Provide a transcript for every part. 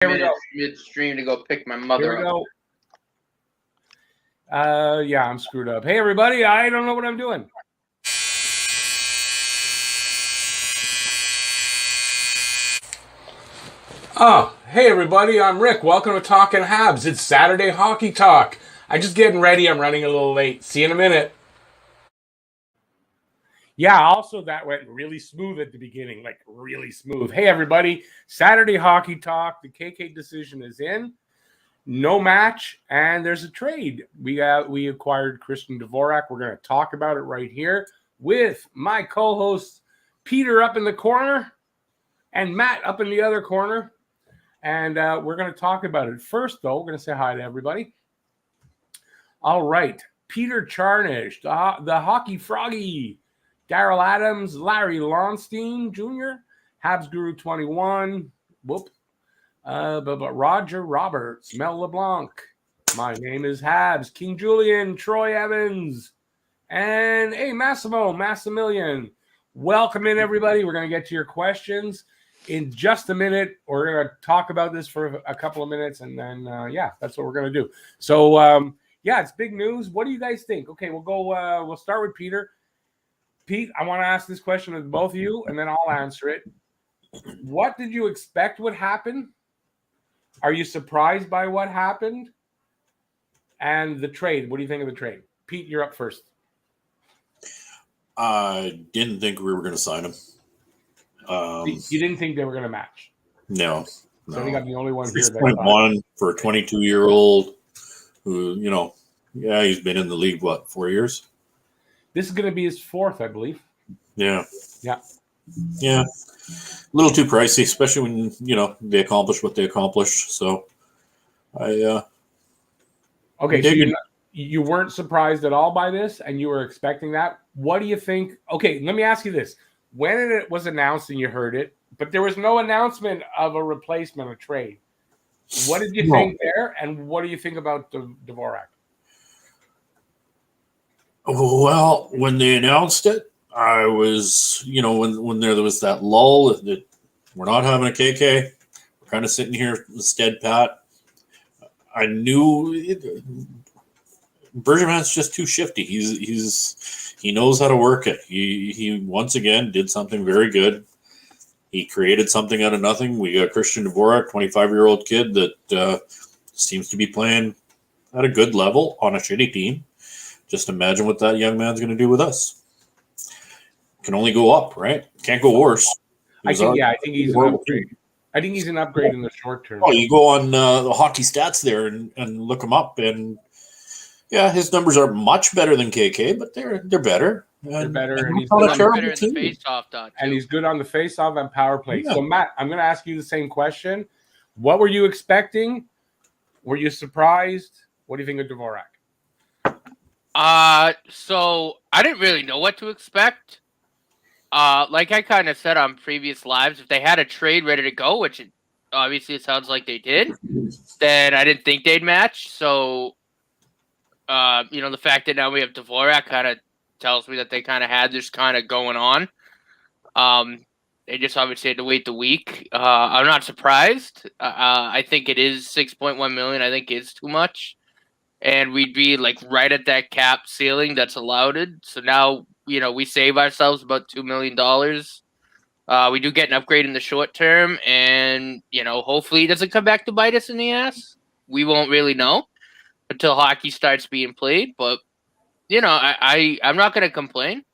Here we go. Midstream to go pick my Here mother we up. go. Yeah, I'm screwed up. Hey, everybody. I don't know what I'm doing. Hey, everybody. I'm Rick. Welcome to Talking Habs. It's Saturday Hockey Talk. I'm just getting ready. I'm running a little late. See you in a minute. Yeah, also that went really smooth at the beginning, like really smooth. Hey, everybody. Saturday Hockey Talk. The KK decision is in. No match, and there's a trade. We acquired Christian Dvorak. We're going to talk about it right here with my co-host Peter up in the corner and Matt up in the other corner. And we're going to talk about it. First, though, we're going to say hi to everybody. All right. Peter Charnish, the Hockey Froggy, Daryl Adams, Larry Lonstein Jr., Habs Guru 21, but Roger Roberts, Mel LeBlanc, my name is Habs, King Julian, Troy Evans, and hey, Massimilian. Welcome in, everybody. We're going to get to your questions in just a minute. We're going to talk about this for a couple of minutes, and then, that's what we're going to do. So, it's big news. What do you guys think? Okay, we'll start with Peter. Pete, I want to ask this question of both of you, and then I'll answer it. What did you expect would happen? Are you surprised by what happened? And the trade, what do you think of the trade? Pete, you're up first. I didn't think we were going to sign him. You didn't think they were going to match? No. So I think I'm the only one here. 6.1 for a 22-year-old who, he's been in the league, 4 years? This is going to be his fourth, I believe. Yeah. Yeah. Yeah. A little too pricey, especially when, they accomplished what they accomplished. So, Okay, so you weren't surprised at all by this, and you were expecting that. What do you think? Okay, let me ask you this. When it was announced and you heard it, but there was no announcement of a replacement, a trade. What did you think there, and what do you think about Dvorak? Well, when they announced it, I was, when there was that lull that we're not having a KK, we're kind of sitting here stead pat. I knew Bergevin's just too shifty. He knows how to work it. He once again did something very good. He created something out of nothing. We got Christian Dvorak, 25-year-old kid that seems to be playing at a good level on a shitty team. Just imagine what that young man's going to do with us. Can only go up, right? Can't go worse. I think he's an upgrade. I think he's an upgrade in the short term. Oh, you go on the hockey stats there and look him up, and his numbers are much better than KK, but they're better. They're better, and he's good on the face-off dot, and he's good on the face-off and power play. Yeah. So, Matt, I'm going to ask you the same question. What were you expecting? Were you surprised? What do you think of Dvorak? So I didn't really know what to expect. Like I kind of said on previous lives, if they had a trade ready to go, which obviously it sounds like they did, then I didn't think they'd match. So, the fact that now we have Dvorak kind of tells me that they kind of had this kind of going on. They just obviously had to wait the week. I'm not surprised. I think it is 6.1 million. I think it's too much. And we'd be like right at that cap ceiling that's allowed. So now, we save ourselves about $2 million. We do get an upgrade in the short term, and, hopefully it doesn't come back to bite us in the ass. We won't really know until hockey starts being played. But, I'm not going to complain.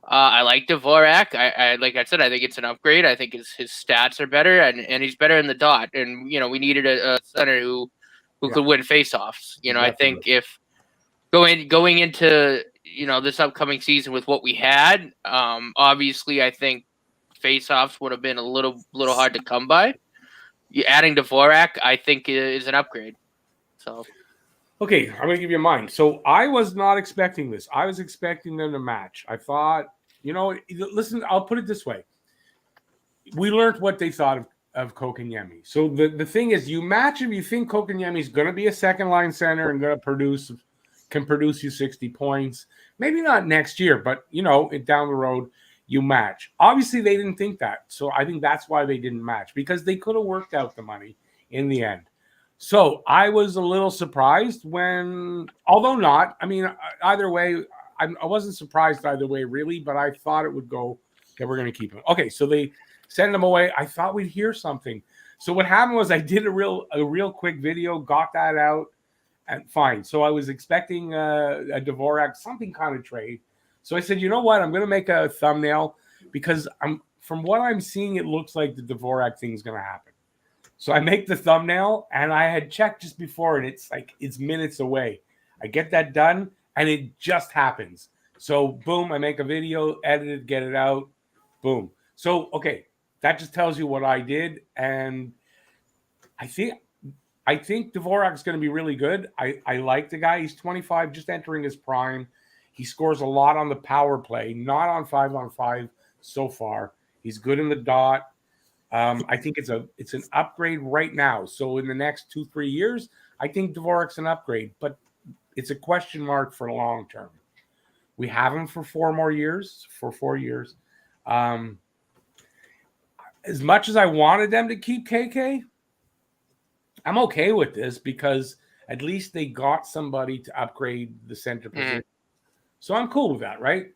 I like Dvorak. I like I said, I think it's an upgrade. I think his stats are better, and he's better in the dot. And, we needed a center who could win faceoffs. I think if going into this upcoming season with what we had, obviously I think faceoffs would have been a little hard to come by. Adding Dvorak, I think, is an upgrade. So, okay, I'm going to give you mine. So I was not expecting this. I was expecting them to match. I thought, listen, I'll put it this way. We learned what they thought of Kotkaniemi. So the thing is, you match if you think Kotkaniemi is going to be a second line center and going to can produce you 60 points. Maybe not next year, but down the road you match. Obviously, they didn't think that, so I think that's why they didn't match, because they could have worked out the money in the end. So I was a little surprised although not, I mean, either way, I wasn't surprised either way, really, but I thought it would go, okay, we're going to keep him. Okay, so they send him away. I thought we'd hear something. So what happened was I did a real quick video, got that out, and fine. So I was expecting a Dvorak, something kind of trade. So I said, you know what? I'm going to make a thumbnail because from what I'm seeing, it looks like the Dvorak thing is going to happen. So I make the thumbnail, and I had checked just before, and it's minutes away. I get that done, and it just happens. So boom, I make a video, edit it, get it out, boom. So okay, that just tells you what I did, and I think Dvorak's going to be really good. I like the guy. He's 25, just entering his prime. He scores a lot on the power play, not on 5-on-5 so far. He's good in the dot. I think it's an upgrade right now. So in the next 2-3 years, I think Dvorak's an upgrade, but it's a question mark for the long term. We have him for 4 years. As much as I wanted them to keep KK, I'm okay with this because at least they got somebody to upgrade the center position. So I'm cool with that, right?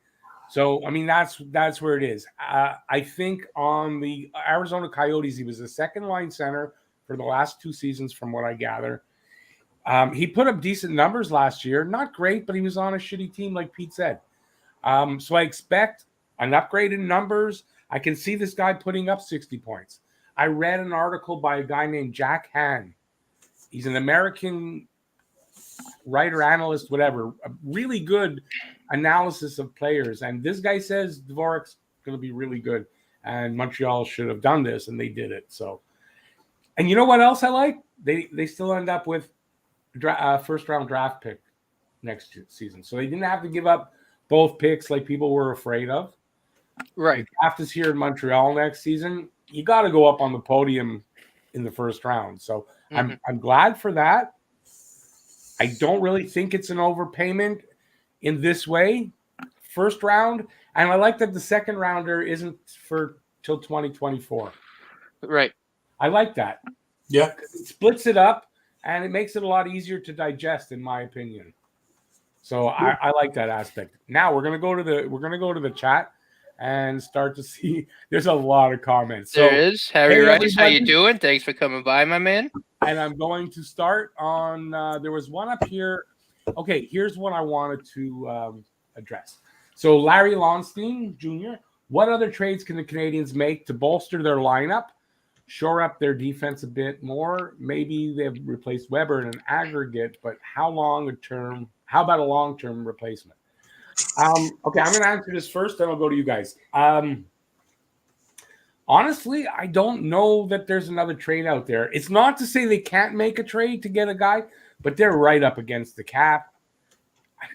So, I mean, that's where it is. I think on the Arizona Coyotes, he was the second-line center for the last 2 seasons, from what I gather. He put up decent numbers last year. Not great, but he was on a shitty team, like Pete said. So I expect an upgrade in numbers. I can see this guy putting up 60 points. I read an article by a guy named Jack Hahn. He's an American writer, analyst, whatever, a really good analysis of players. And this guy says Dvorak's going to be really good. And Montreal should have done this, and they did it. So, and you know what else I like? They still end up with a first-round draft pick next season. So they didn't have to give up both picks like people were afraid of. Right. The draft is here in Montreal next season. You got to go up on the podium in the first round. So I'm glad for that. I don't really think it's an overpayment in this way. First round, and I like that the second rounder isn't for till 2024. Right. I like that. Yeah. It splits it up, and it makes it a lot easier to digest, in my opinion. So I like that aspect. Now we're gonna go to the chat and start to see. There's a lot of comments. There is. Harry Rice, how you everybody. doing? Thanks for coming by, my man. And I'm going to start on. There was one up here. Okay, here's what I wanted to address. So Larry Lonstein Jr., what other trades can the Canadians make to bolster their lineup, shore up their defense a bit more? Maybe they've replaced Weber in an aggregate, but how about a long-term replacement? Okay, I'm going to answer this first, then I'll go to you guys. Honestly, I don't know that there's another trade out there. It's not to say they can't make a trade to get a guy, but they're right up against the cap.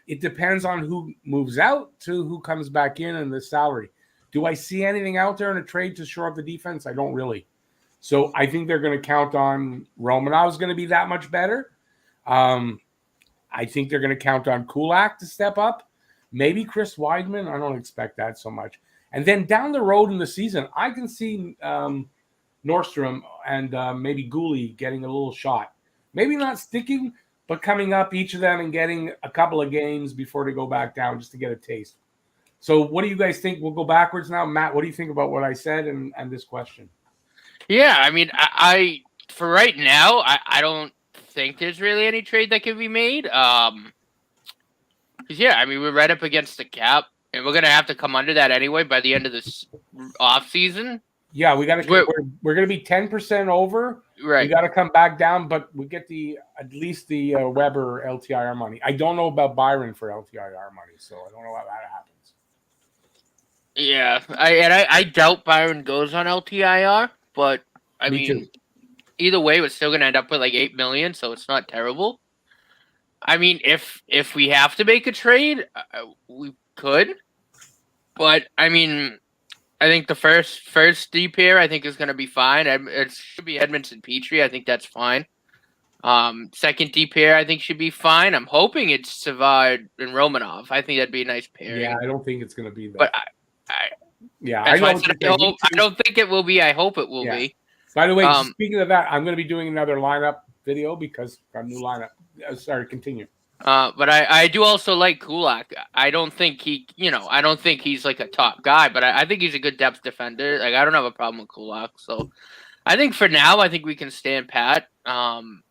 It depends on who moves out to who comes back in and the salary. Do I see anything out there in a trade to shore up the defense? I don't really. So I think they're going to count on Romanov's going to be that much better. I think they're going to count on Kulak to step up. Maybe Chris Weidman. I don't expect that so much. And then down the road in the season, I can see Nordstrom and maybe Gooley getting a little shot. Maybe not sticking, but coming up, each of them, and getting a couple of games before they go back down just to get a taste. So what do you guys think? We'll go backwards now. Matt, what do you think about what I said and this question? Yeah, I mean, I for right now, I don't think there's really any trade that can be made. Because, yeah, I mean, we're right up against the cap. And we're gonna have to come under that anyway by the end of this off season. Yeah, we got to. We're gonna be 10% over. Right. We got to come back down, but we get at least the Weber LTIR money. I don't know about Byron for LTIR money, so I don't know how that happens. Yeah, I doubt Byron goes on LTIR, but I mean, either way, we're still gonna end up with like $8 million, so it's not terrible. I mean, if we have to make a trade, we could, but I mean, I think the first D pair I think is going to be fine. It should be Edmondson Petrie. I think that's fine. Second D pair I think should be fine. I'm hoping it's Savard and Romanov. I think that'd be a nice pairing. Yeah, I don't think it's going to be that. But I don't think it will be. I hope it will be. By the way, Um, speaking of that, I'm going to be doing another lineup video because I've got a new lineup. Sorry, continue. But I do also like Kulak. I don't think I don't think he's like a top guy, but I think he's a good depth defender. Like I don't have a problem with Kulak. So I think for now, I think we can stand pat. And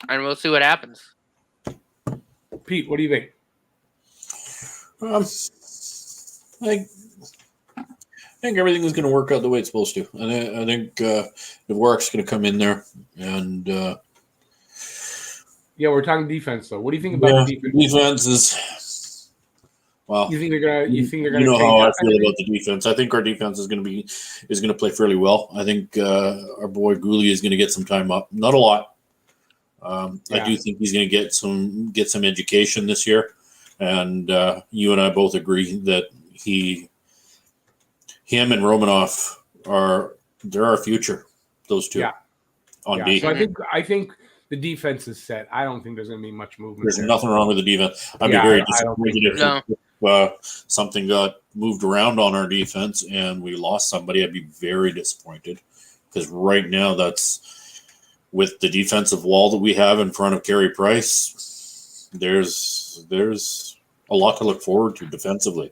we'll see what happens. Pete, what do you think? I think everything is going to work out the way it's supposed to. I think Dvorak's going to come in there, and yeah, we're talking defense though. What do you think about the defense? Defense is well. You think they're gonna? You think they're gonna? You know change how I up feel anything? about the defense. I think our defense is going to play fairly well. I think our boy Gouli is going to get some time up, not a lot. I do think he's going to get some education this year, and you and I both agree that him and Romanov they're our future. Those two, on D. So I think the defense is set. I don't think there's going to be much movement. There's there. nothing wrong with the defense. I'd be very I don't think disappointed if something got moved around on our defense and we lost somebody. I'd be very disappointed because right now that's with the defensive wall that we have in front of Carey Price. There's a lot to look forward to defensively.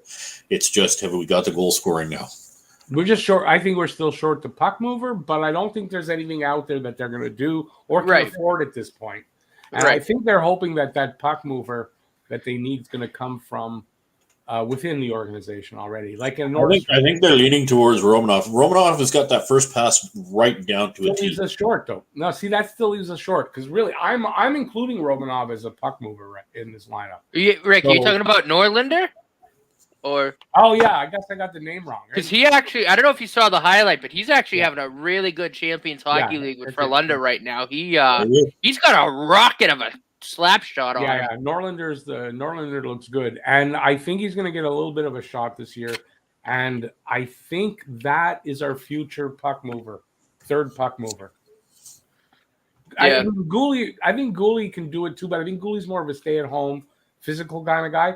It's just, have we got the goal scoring now? We're just short. I think we're still short the puck mover, but I don't think there's anything out there that they're going to do or can afford at this point. And I think they're hoping that puck mover that they need is going to come from within the organization already. Like in I think they're leaning towards Romanov. Romanov has got that first pass right down to a T. Leaves us short though. No, see, that still leaves us short because really, I'm including Romanov as a puck mover in this lineup. Rick, are you talking about Norlinder? Or oh yeah, I guess I got the name wrong. Because he actually, I don't know if you saw the highlight, but he's actually having a really good Champions Hockey League with Frölunda right now. He's got a rocket of a slap shot on him. Yeah, Norlinder looks good, and I think he's going to get a little bit of a shot this year. And I think that is our future puck mover, third puck mover. Yeah. I think Gouli can do it too, but I think Gouli's more of a stay-at-home, physical kind of guy.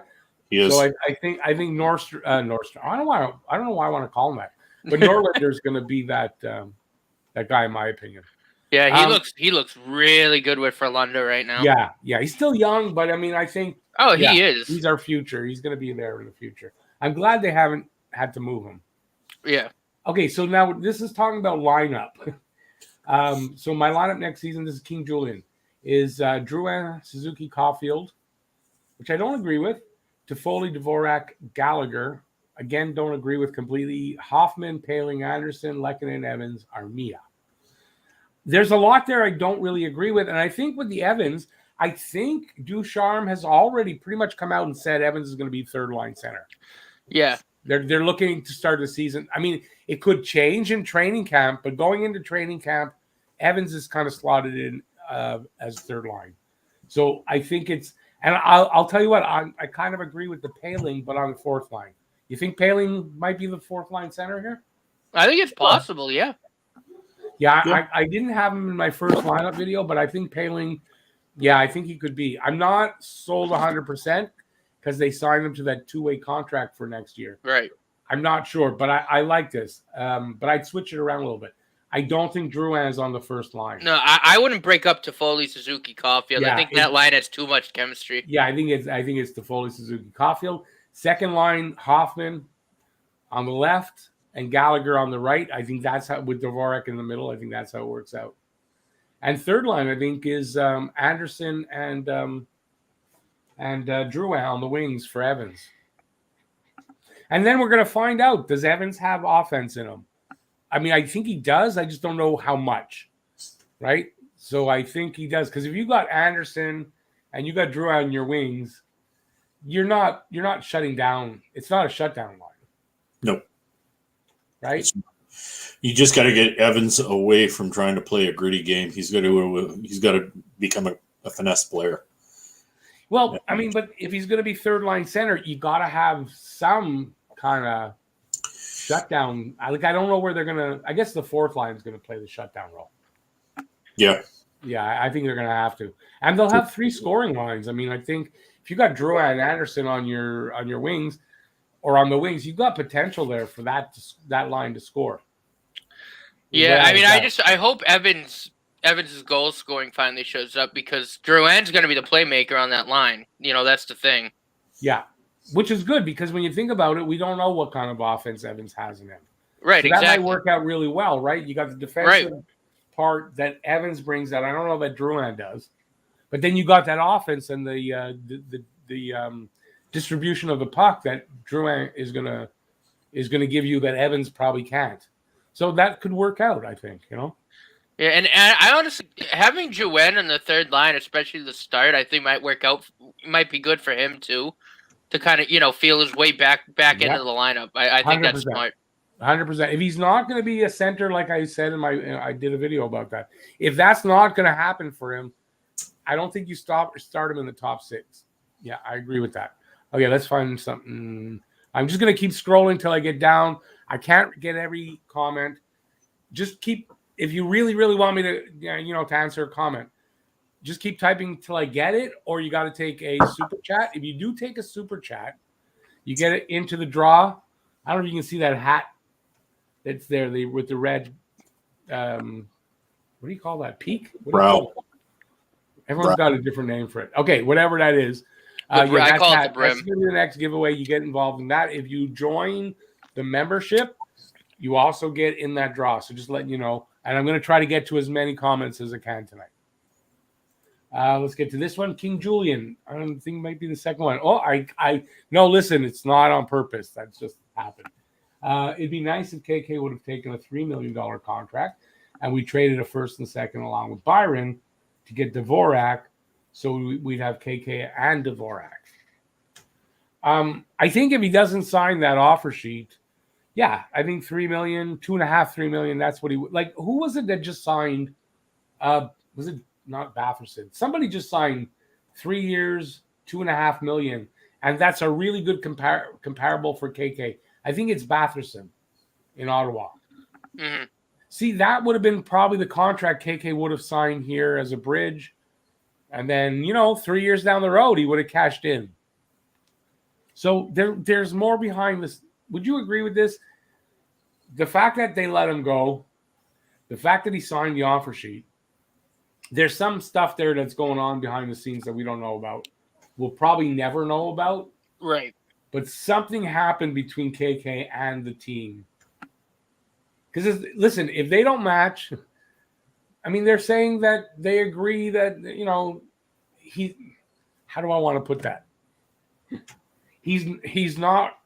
So I think Nordstrom. I don't know why I want to call him that, but Norlinder's going to be that guy in my opinion. Yeah, he looks really good with Frölunda right now. Yeah, he's still young, but I mean, I think he is. He's our future. He's going to be there in the future. I'm glad they haven't had to move him. Yeah. Okay, so now this is talking about lineup. So my lineup next season, this is King Julian, is Drouin, Suzuki, Caulfield, which I don't agree with. Toffoli, Dvorak, Gallagher. Again, don't agree with completely. Hoffman, Paling, Anderson, Lehkonen, Evans, Armia. There's a lot there I don't really agree with. And I think with the Evans, I think Ducharme has already pretty much come out and said Evans is going to be third line center. Yeah. They're looking to start the season. I mean, it could change in training camp, but going into training camp, Evans is kind of slotted in as third line. So I think it's, and I'll tell you what, I kind of agree with the Paling, but on the fourth line. You think Paling might be the fourth line center here? I think it's possible, yeah. Yeah, I didn't have him in my first lineup video, but I think Paling, I think he could be. I'm not sold 100% because they signed him to that two-way contract for next year. Right. I'm not sure, but I like this. But I'd switch it around a little bit. I don't think Drouin is on the first line. No, I wouldn't break up Toffoli, Suzuki, Caulfield. I think that line has too much chemistry. Yeah, I think it's Toffoli, Suzuki, Caulfield. Second line, Hoffman on the left and Gallagher on the right. I think that's how, with Dvorak in the middle, I think that's how it works out. And third line, I think, is Anderson and Drouin on the wings for Evans. And then we're going to find out, does Evans have offense in him? I mean, I think he does. I just don't know how much, right? So I think he does. Because if you got Anderson and you got Drouin on your wings, you're not shutting down. It's not a shutdown line. Nope. Right? You just got to get Evans away from trying to play a gritty game. He's got to become a finesse player. Well, I mean, but if he's going to be third line center, you got to have some kind of shutdown. I don't know where they're going to. I guess the fourth line is going to play the shutdown role. Yeah. Yeah, I think they're going to have to, and they'll have three scoring lines. I mean, I think if you got Drouin and Anderson on your wings or on the wings, you've got potential there for that line to score. Yeah, I mean, That. I hope Evans's goal scoring finally shows up because Drouin's going to be the playmaker on that line. That's the thing. Yeah, which is good because when you think about it, we don't know what kind of offense Evans has in him. Right, so exactly. That might work out really well, right? You got the defensive part that Evans brings that I don't know that Drouin does, but then you got that offense and the distribution of the puck that Drouin is gonna give you that Evans probably can't. So that could work out, I think. Yeah, and I honestly having Drouin on the third line, especially the start, I think might work out. Might be good for him too, to kind of feel his way back into the lineup. I think that's smart. 100%. If he's not going to be a center, like I said I did a video about that. If that's not going to happen for him, I don't think you start him in the top 6. Yeah, I agree with that. Okay, let's find something. I'm just going to keep scrolling till I get down. I can't get every comment. Just keep, if you really, really want me to, to answer a comment, just keep typing till I get it, or you got to take a super chat. If you do take a super chat, you get it into the draw. I don't know if you can see that hat that's there with the red. What do you call that? Peak? Brow. Everyone's got a different name for it. Okay, whatever that is. I call it the brim. That's going to be the next giveaway. You get involved in that. If you join the membership, you also get in that draw. So just letting you know. And I'm going to try to get to as many comments as I can tonight. Let's get to this one. King Julian. I don't think it might be the second one. Oh, no, listen, it's not on purpose. That's just happened. It'd be nice if KK would have taken a $3 million contract and we traded a first and second along with Byron to get Dvorak. So we'd have KK and Dvorak. I think if he doesn't sign that offer sheet, yeah, I think $3 million, $2.5 million. That's what he would like. Who was it that just signed? Was it not Batherson? Somebody just signed 3 years, $2.5 million, and that's a really good comparable for KK. I think it's Batherson in Ottawa. Mm-hmm. See, that would have been probably the contract KK would have signed here as a bridge, and then 3 years down the road he would have cashed in. So there's more behind this. Would you agree with this? The fact that they let him go, the fact that he signed the offer sheet, there's some stuff there that's going on behind the scenes that we don't know about. We'll probably never know about. Right. But something happened between KK and the team. Because, listen, if they don't match, I mean, they're saying that they agree that, how do I want to put that? He's not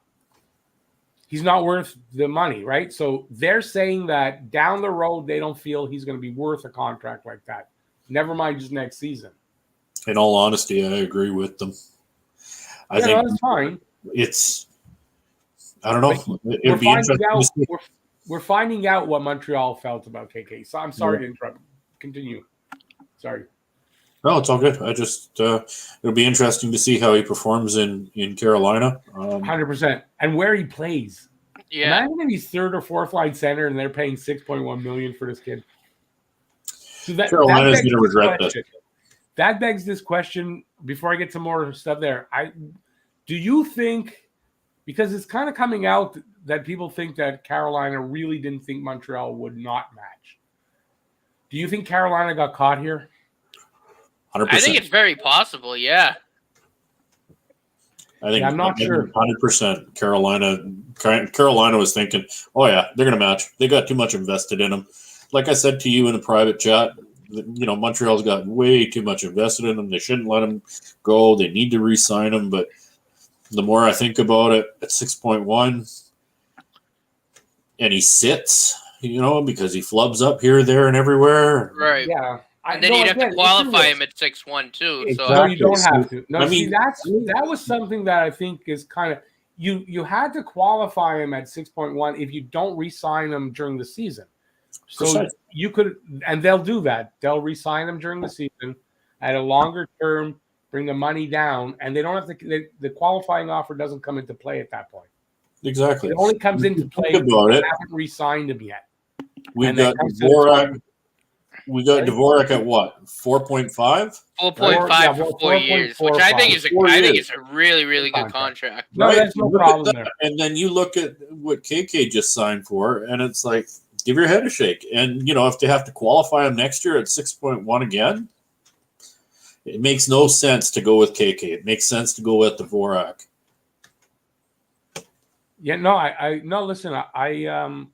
worth the money, right? So they're saying that down the road, they don't feel he's going to be worth a contract like that. Never mind just next season. In all honesty, I agree with them. I think that's fine. I don't know. It'd be interesting. We're finding out what Montreal felt about KK. So I'm sorry to interrupt. Continue. Sorry. No, it's all good. I just it'll be interesting to see how he performs in Carolina. 100%. And where he plays. Yeah. Imagine if he's third or fourth line center and they're paying $6.1 million for this kid. So Carolina's going to regret this. That begs this question. Before I get some more stuff there, do you think, because it's kind of coming out that people think that Carolina really didn't think Montreal would not match. Do you think Carolina got caught here? 100%. I think it's very possible, yeah. I think I'm not sure. 100%. Carolina was thinking, oh yeah, they're going to match. They got too much invested in them. Like I said to you in a private chat, Montreal's got way too much invested in them. They shouldn't let them go. They need to re-sign them. But the more I think about it, at 6.1, and he sits, because he flubs up here, there, and everywhere. Right. Yeah. And then you'd have to qualify him at 6'1" too. Exactly. So No, you don't have to. No, that was something that I think is kind of you had to qualify him at 6.1 if you don't re-sign him during the season. So you could, and they'll do that. They'll re-sign him during the season at a longer term, bring the money down, and they don't have to. The qualifying offer doesn't come into play at that point. Exactly. It only comes into play if you haven't re-signed him yet. We've got Dvorak. We got Dvorak at what? 4.5? 4.5 for 4 years, which I think is a really, really good contract. No, there's no problem there. And then you look at what KK just signed for, and it's like give your head a shake. And, if they have to qualify him next year at 6.1 again, it makes no sense to go with KK. It makes sense to go with Dvorak. Yeah, no, listen, I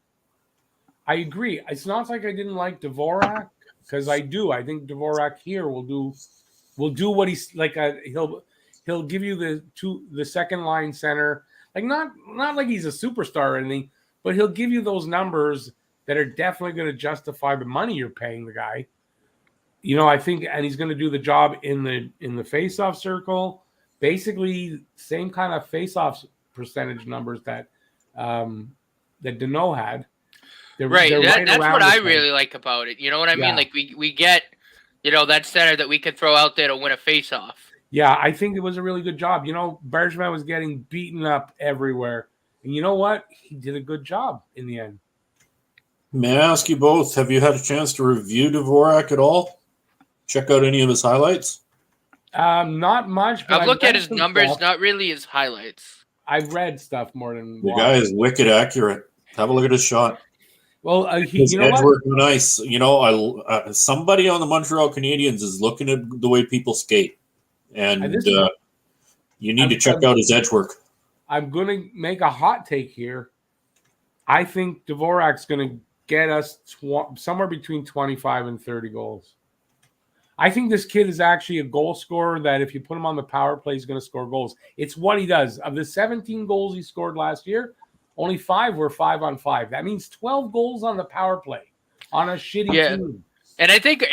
agree. It's not like I didn't like Dvorak, because I do. I think Dvorak here will do what he's like. He'll give you the second line center, like not like he's a superstar or anything, but he'll give you those numbers that are definitely going to justify the money you're paying the guy. I think, and he's going to do the job in the face-off circle, basically same kind of face-off percentage numbers that Deneau had. They're that's what I really like about it. You know what I mean? Like we get, that center that we could throw out there to win a face-off. Yeah, I think it was a really good job. Bergevin was getting beaten up everywhere, and you know what? He did a good job in the end. May I ask you both? Have you had a chance to review Dvorak at all? Check out any of his highlights? Not much. But I've looked at his numbers, stuff. Not really his highlights. I've read stuff more than the guy is wicked accurate. Have a look at his shot. Well, his edge work nice. Somebody on the Montreal Canadiens is looking at the way people skate, and you need to check out his edge work. I'm going to make a hot take here. I think Dvorak's going to get us somewhere between 25 and 30 goals. I think this kid is actually a goal scorer that if you put him on the power play, he's going to score goals. It's what he does. Of the 17 goals he scored last year, only 5 were 5-on-5. That means 12 goals on the power play on a shitty team. And I think,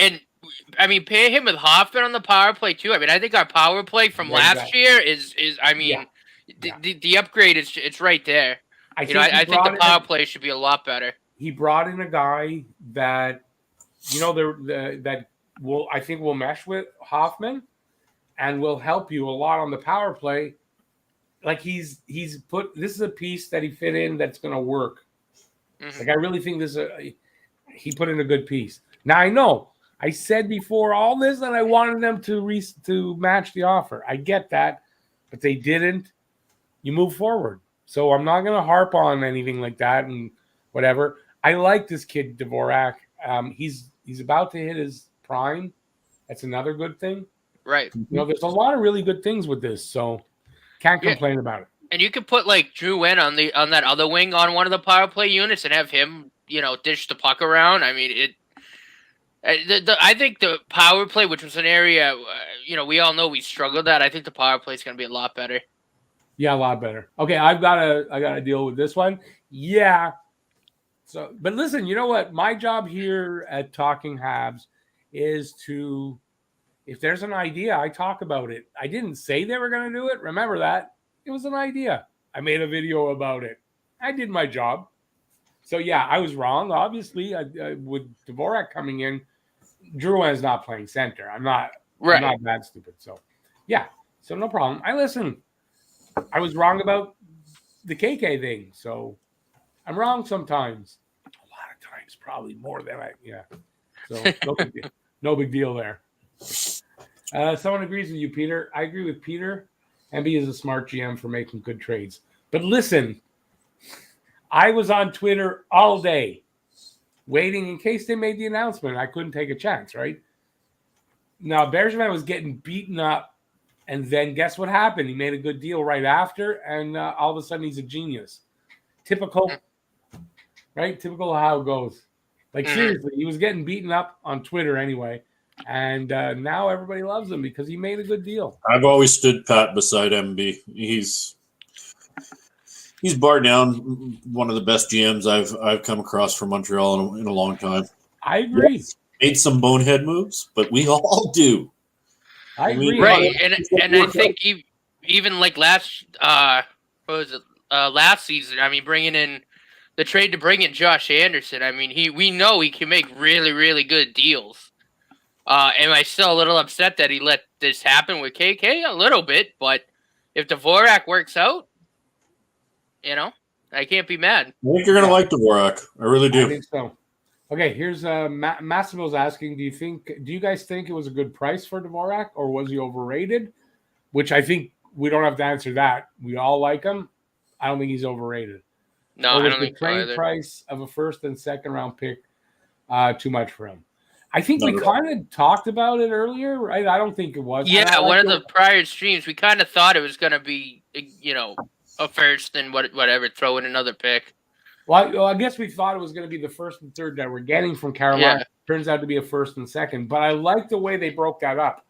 pair him with Hoffman on the power play too. I think our power play from last year is the upgrade is it's right there. I think the power play should be a lot better. He brought in a guy that that will mesh with Hoffman and will help you a lot on the power play. Like he's put, this is a piece that he fit in that's going to work. Mm-hmm. Like I really think he put in a good piece. Now I know I said before all this that I wanted them to match the offer. I get that, but they didn't. You move forward. So I'm not going to harp on anything like that and whatever. I like this kid Dvorak. He's about to hit his prime. That's another good thing. Right. There's a lot of really good things with this, so can't complain about it. And you could put like Drouin on that other wing on one of the power play units and have him, dish the puck around. I mean, I think the power play, which was an area, we all know we struggled at. I think the power play is going to be a lot better. Yeah, a lot better. Okay, I got to deal with this one. Yeah. So, but listen, you know what? My job here at Talking Habs is to, if there's an idea, I talk about it. I didn't say they were going to do it. Remember that. It was an idea. I made a video about it. I did my job. So, yeah, I was wrong. Obviously, with Dvorak coming in, Drouin is not playing center. I'm not that stupid. So, yeah. So, no problem. I listen. I was wrong about the KK thing. So, I'm wrong sometimes. A lot of times, probably more than So, no big deal there. Someone agrees with you, Peter. I agree with Peter. MB is a smart GM for making good trades. But listen, I was on Twitter all day waiting in case they made the announcement. I couldn't take a chance, right? Now, Bergevin was getting beaten up, and then guess what happened? He made a good deal right after, and all of a sudden he's a genius. Typical, right? Typical how it goes. Like, seriously, he was getting beaten up on Twitter anyway. And now everybody loves him because he made a good deal. I've always stood pat beside MB. He's bar down one of the best GMs I've come across from Montreal in a long time. I agree. Yes, made some bonehead moves, but we all do. I agree. Right, and I think even like last season, bringing in the trade to bring in Josh Anderson. We know he can make really, really good deals. Am I still a little upset that he let this happen with KK? A little bit, but if Dvorak works out, I can't be mad. I think you're going to like Dvorak. I really do. I think so. Okay, here's Massimo's asking, do you guys think it was a good price for Dvorak, or was he overrated? Which I think we don't have to answer that. We all like him. I don't think he's overrated. No, or I was don't the think so trade either. price of a first and second round pick too much for him? I think Not we at all. kind of talked about it earlier, right? I don't think it was. And I Yeah, like one of the prior streams, we kind of thought it was going to be, a first and whatever, throw in another pick. Well, I guess we thought it was going to be the first and third that we're getting from Carolina. Yeah. Turns out to be a first and second. But I like the way they broke that up.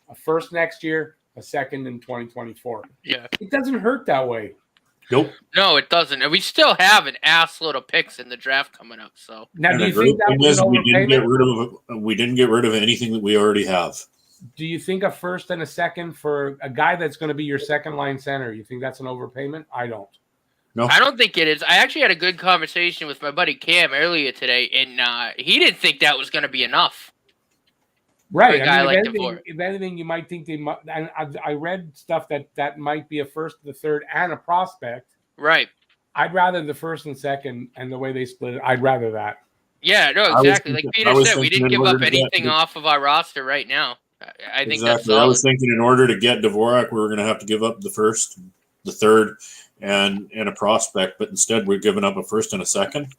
A first next year, a second in 2024. Yeah. It doesn't hurt that way. Nope. No, it doesn't. And we still have an ass load of picks in the draft coming up. So Now, And do the you great think that thing was is an we didn't overpayment? get rid of anything that we already have. Do you think a first and a second for a guy that's going to be your second line center, you think that's an overpayment? I don't. No. I don't think it is. I actually had a good conversation with my buddy Cam earlier today, and he didn't think that was going to be enough. Right. For a guy like If anything, you might think they might. I read stuff that might be a first, the third, and a prospect. Right. I'd rather the first and second, and the way they split it, I'd rather that. Yeah, no, exactly. Like Peter said, we didn't give up anything off of our roster right now. I think that's solid. I was thinking in order to get Dvorak, we were going to have to give up the first, the third, and a prospect, but instead we're giving up a first and a second.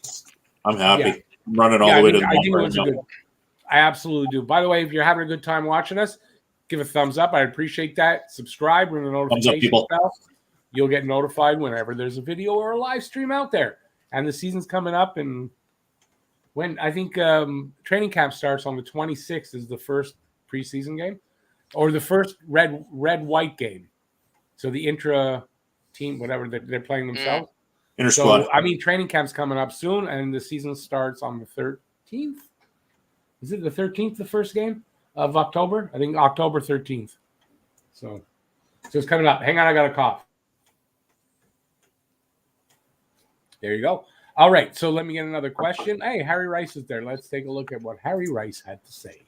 I'm happy. Yeah. I'm running all the way to the I think it right was now. good. I absolutely do. By the way, if you're having a good time watching us, give a thumbs up. I appreciate that. Subscribe, ring the notification bell. You'll get notified whenever there's a video or a live stream out there. And the season's coming up, and when I think training camp starts on the 26th is the first preseason game, or the first red-white game. So the intra team, whatever they're playing themselves. Inter-squad. So, I mean, training camp's coming up soon, and the season starts on the 13th. Is it the 13th, the first game of October? I think October 13th. So it's coming up. Hang on, I got a cough. There you go. All right, so let me get another question. Hey, Harry Rice is there. Let's take a look at what Harry Rice had to say.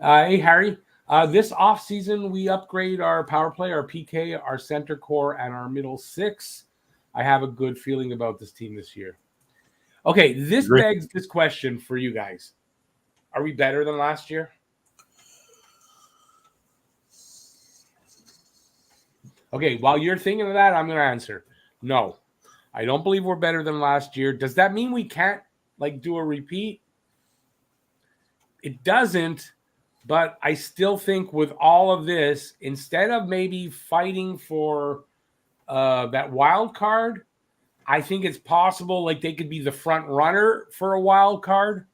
Hey, Harry. This offseason, we upgrade our power play, our PK, our center core, and our middle six. I have a good feeling about this team this year. Okay, this begs this question for you guys. Are we better than last year? Okay, while you're thinking of that, I'm going to answer. No, I don't believe we're better than last year. Does that mean we can't, do a repeat? It doesn't, but I still think with all of this, instead of maybe fighting for that wild card, I think it's possible they could be the front runner for a wild card.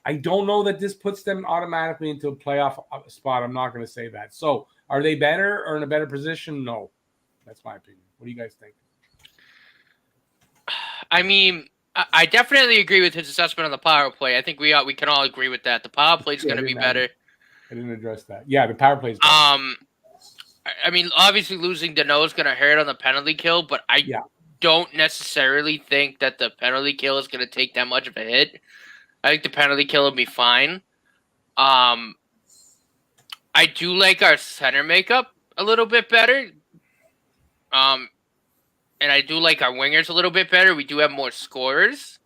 I don't know that this puts them automatically into a playoff spot. I'm not going to say that. So are they better or in a better position? No. That's my opinion. What do you guys think? I mean, I definitely agree with his assessment on the power play. I think we can all agree with that. The power play is going to be better. I didn't address that. Yeah, the power play is better. I mean, obviously losing Dano is going to hurt on the penalty kill, but I don't necessarily think that the penalty kill is going to take that much of a hit. I think the penalty kill will be fine. I do like our center makeup a little bit better. And I do like our wingers a little bit better. We do have more scorers.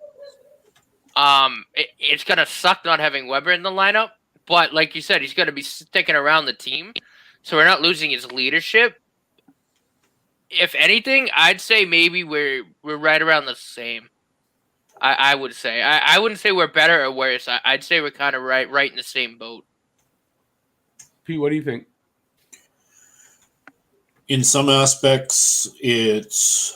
It's going to suck not having Weber in the lineup. But like you said, he's going to be sticking around the team. So we're not losing his leadership. If anything, I'd say maybe we're right around the same. I would say. I wouldn't say we're better or worse. I'd say we're kind of right in the same boat. Pete, what do you think? In some aspects, it's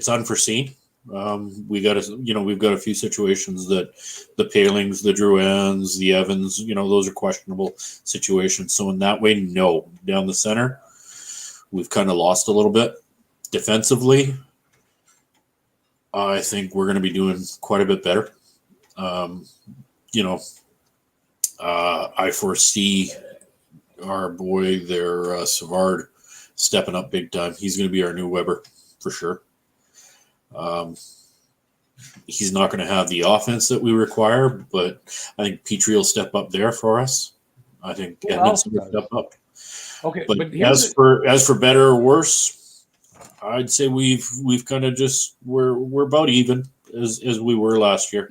unforeseen. We've got a few situations that the Palings, the Drouins, the Evans, those are questionable situations. So in that way, no. Down the center, we've kind of lost a little bit. Defensively, I think we're going to be doing quite a bit better. I foresee our boy there, Savard, stepping up big time. He's going to be our new Weber for sure. He's not going to have the offense that we require, but I think Petrie will step up there for us. I think Edmondson will step up. Okay, but as for better or worse, I'd say we've kind of just we're about even as we were last year.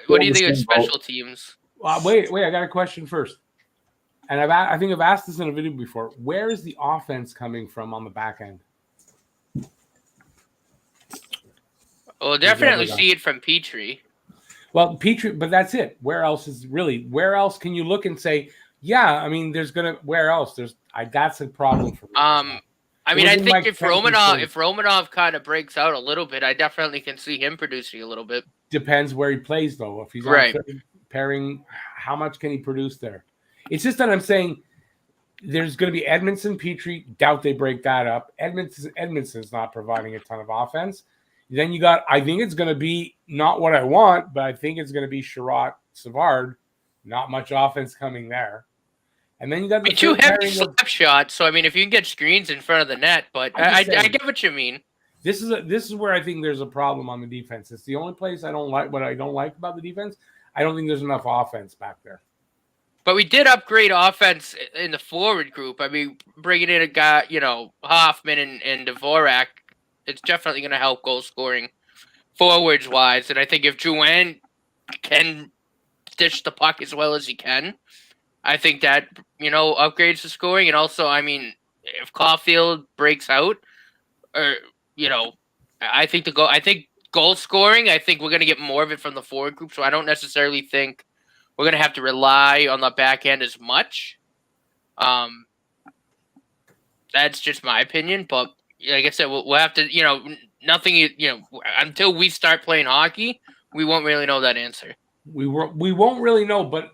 What do you think of special teams? Wait, I got a question first. And I think I've asked this in a video before. Where is the offense coming from on the back end? We'll definitely see it from Petrie. Well, Petrie, but that's it. Where else can you look and say, yeah, I mean, where else? That's a problem for me. I mean, I think if Romanov kind of breaks out a little bit, I definitely can see him producing a little bit. Depends where he plays, though. If he's on third pairing, how much can he produce there? It's just that I'm saying there's going to be Edmondson, Petrie. Doubt they break that up. Edmondson's not providing a ton of offense. Then I think it's going to be not what I want, but I think it's going to be Sherratt, Savard. Not much offense coming there. And then you got the two heavy slap shots. So I mean, if you can get screens in front of the net, but I get what you mean. This is where I think there's a problem on the defense. It's the only place I don't like. What I don't like about the defense, I don't think there's enough offense back there. But we did upgrade offense in the forward group. I mean, bringing in a guy, Hoffman and Dvorak, it's definitely going to help goal scoring forwards wise. And I think if Drouin can dish the puck as well as he can, I think that, upgrades the scoring. And also, I mean, if Caulfield breaks out, or, I think goal scoring, I think we're going to get more of it from the forward group. So I don't necessarily think we're going to have to rely on the back end as much. That's just my opinion. But like I said, we'll have to, nothing, until we start playing hockey, we won't really know that answer. We won't really know, but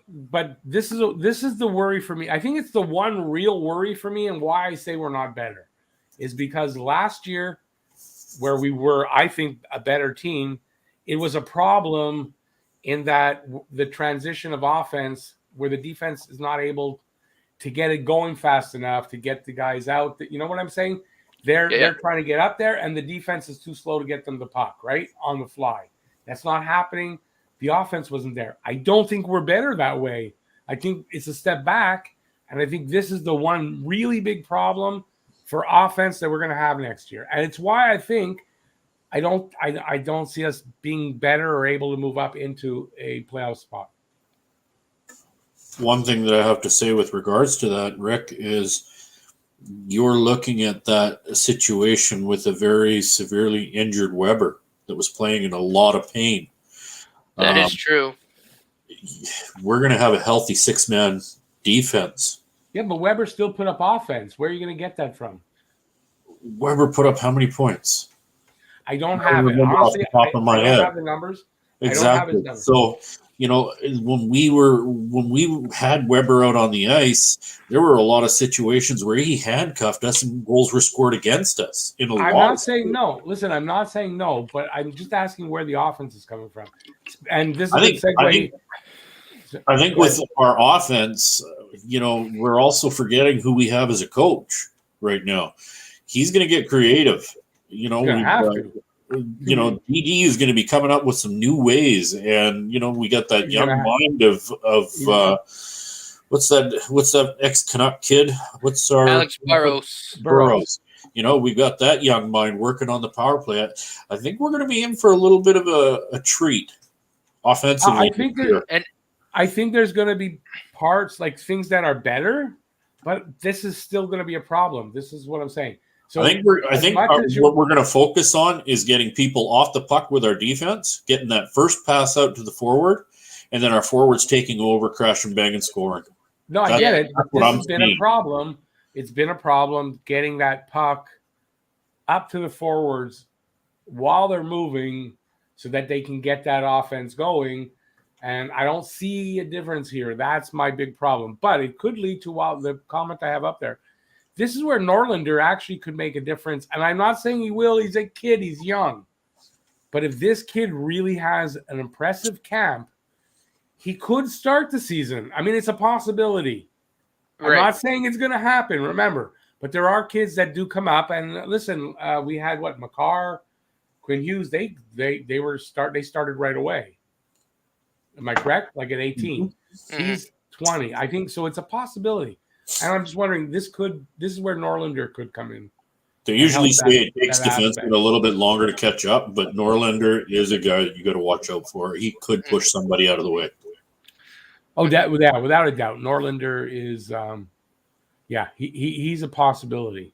this is the worry for me. I think it's the one real worry for me, and why I say we're not better is because last year, where we were, I think, a better team, it was a problem in that the transition of offense, where the defense is not able to get it going fast enough to get the guys out. You know what I'm saying? They're trying to get up there, and the defense is too slow to get them the puck right on the fly. That's not happening. The offense wasn't there. I don't think we're better that way. I think it's a step back, and I think this is the one really big problem for offense that we're going to have next year. And it's why I think I don't see us being better or able to move up into a playoff spot. One thing that I have to say with regards to that, Rick, is you're looking at that situation with a very severely injured Weber that was playing in a lot of pain. That is true. We're going to have a healthy six-man defense. Yeah, but Weber still put up offense. Where are you going to get that from? Weber put up how many points? I don't have it. Honestly, off the top of my head. I don't have the numbers. Exactly. I don't have his numbers. So, when we had Weber out on the ice, there were a lot of situations where he handcuffed us and goals were scored against us. I'm not saying no. Listen, I'm not saying no, but I'm just asking where the offense is coming from. And this is a segue. I think with our offense, we're also forgetting who we have as a coach right now. He's going to get creative. DD is going to be coming up with some new ways, and we got that young mind of what's that ex-Canuck kid? What's our Alex Burrows? We've got that young mind working on the power play. I think we're going to be in for a little bit of a treat offensively. I think there's going to be parts, like things that are better, but this is still going to be a problem. This is what I'm saying. So I think what we're going to focus on is getting people off the puck with our defense, getting that first pass out to the forward, and then our forwards taking over, crash and bang and scoring. No, I get it. This has been a problem. It's been a problem getting that puck up to the forwards while they're moving so that they can get that offense going. And I don't see a difference here. That's my big problem. But it could lead to the comment I have up there. This is where Norlinder actually could make a difference. And I'm not saying he will. He's a kid. He's young. But if this kid really has an impressive camp, he could start the season. I mean, it's a possibility. Right. I'm not saying it's going to happen, remember. But there are kids that do come up. And listen, we had Makar, Quinn Hughes. They started right away. Am I correct? Like at 18. Mm-hmm. He's 20. I think so. It's a possibility. And I'm just wondering, this is where Norlinder could come in. They usually say it takes defensemen a little bit longer to catch up, but Norlinder is a guy that you got to watch out for. He could push somebody out of the way. Oh, without a doubt, Norlinder is, he's a possibility.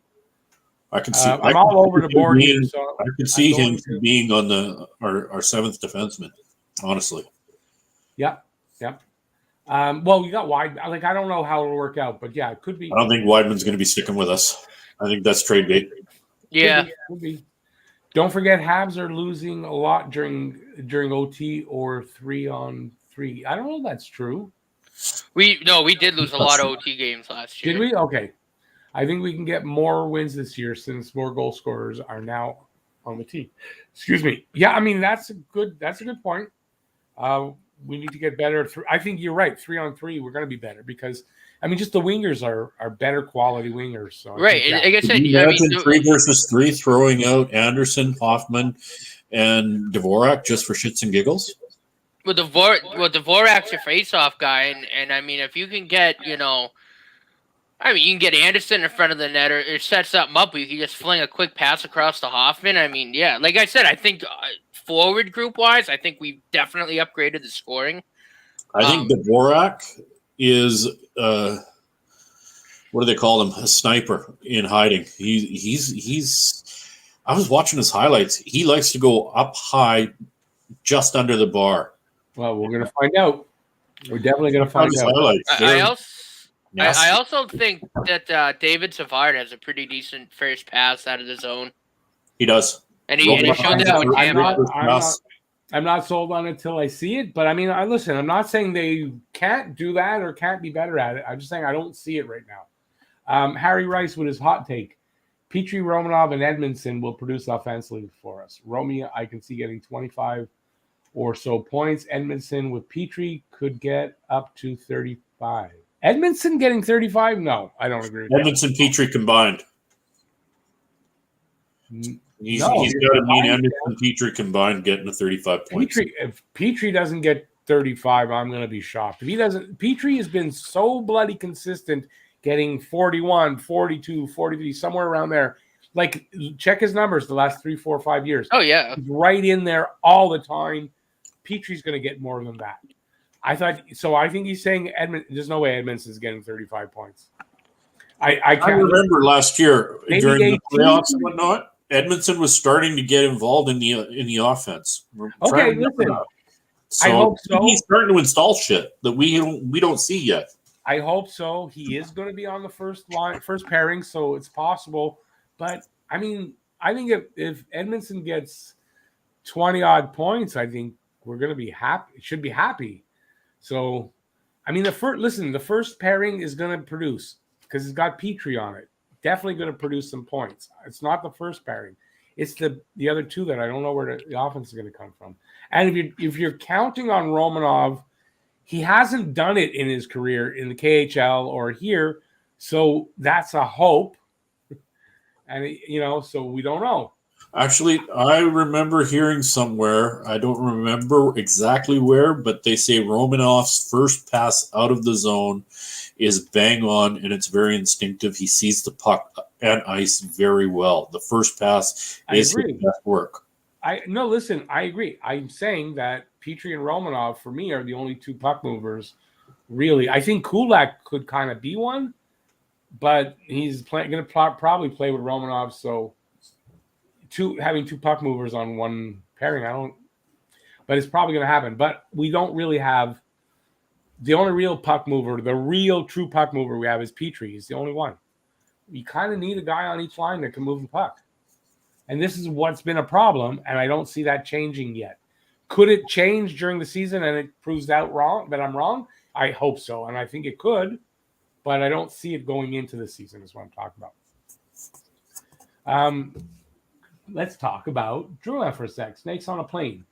I can see. I'm all over the board here, so I could see him being on our seventh defenseman. Honestly. Yeah. Well, you got Wide. Like, I don't know how it'll work out, but yeah, it could be. I don't think Weidman's going to be sticking with us. I think that's trade bait. Yeah. Could be. Don't forget, Habs are losing a lot during OT or 3-on-3. I don't know if that's true. We did lose a lot of OT games last year. Did we? Okay. I think we can get more wins this year since more goal scorers are now on the team. Excuse me. Yeah, I mean that's a good point. We need to get better. I think you're right. 3-on-3, we're going to be better because I mean, just the wingers are better quality wingers. So right. Like I said, imagine 3 versus 3 throwing out Anderson, Hoffman, and Dvorak just for shits and giggles. Well, Dvorak's your face-off guy, and I mean, if you can get, you can get Anderson in front of the net or set something up where you can just fling a quick pass across to Hoffman. I mean, yeah, like I said, I think forward group-wise, I think we've definitely upgraded the scoring. I think Dvorak is, what do they call him? A sniper in hiding. He's. I was watching his highlights. He likes to go up high, just under the bar. Well, we're going to find out. We're definitely going to find out. I also think that David Savard has a pretty decent first pass out of the zone. He does. And he showed that with Tampa. I'm not sold on it till I see it. But, I mean, listen, I'm not saying they can't do that or can't be better at it. I'm just saying I don't see it right now. Harry Rice with his hot take. Petrie, Romanov, and Edmondson will produce offensively for us. Romeo, I can see getting 25 or so points. Edmondson with Petrie could get up to 35. Edmondson getting 35? No, I don't agree with Edmondson, Petrie combined. He's got to mean Edmondson, Petrie combined getting to 35 points. If Petrie doesn't get 35, I'm going to be shocked. If he doesn't, Petrie has been so bloody consistent getting 41, 42, 43, somewhere around there. Like, check his numbers the last 3, 4, 5 years. Oh, yeah. He's right in there all the time. Petrie's going to get more than that. I think he's saying there's no way Edmondson's getting 35 points. I remember last year during the playoffs and whatnot, Edmondson was starting to get involved in the offense. Okay, listen. So I hope so. He's starting to install shit that we don't see yet. I hope so. He is going to be on the first pairing, so it's possible. But I mean, I think if Edmondson gets 20 odd points, I think we're going to be happy. Should be happy. So, I mean, the first pairing is going to produce because it's got Petrie on it. Definitely going to produce some points. It's not the first pairing. It's the other two that I don't know where the offense is going to come from. And if you're counting on Romanov, he hasn't done it in his career in the KHL or here, so that's a hope. And so we don't know. Actually, I remember hearing somewhere, I don't remember exactly where, but they say Romanov's first pass out of the zone is bang on, and it's very instinctive. He sees the puck and ice very well. The first pass is his best work. I agree. I'm saying that Petrie and Romanov, for me, are the only two puck movers, really. I think Kulak could kind of be one, but he's going to probably play with Romanov, so having two puck movers on one pairing, but it's probably going to happen. But we don't really have the only real puck mover, the real true puck mover we have is Petrie. He's the only one. You kind of need a guy on each line that can move the puck. And this is what's been a problem, and I don't see that changing yet. Could it change during the season and it proves out wrong that I'm wrong? I hope so, and I think it could, but I don't see it going into the season is what I'm talking about. Let's talk about Drouin for a sec. Snakes on a plane.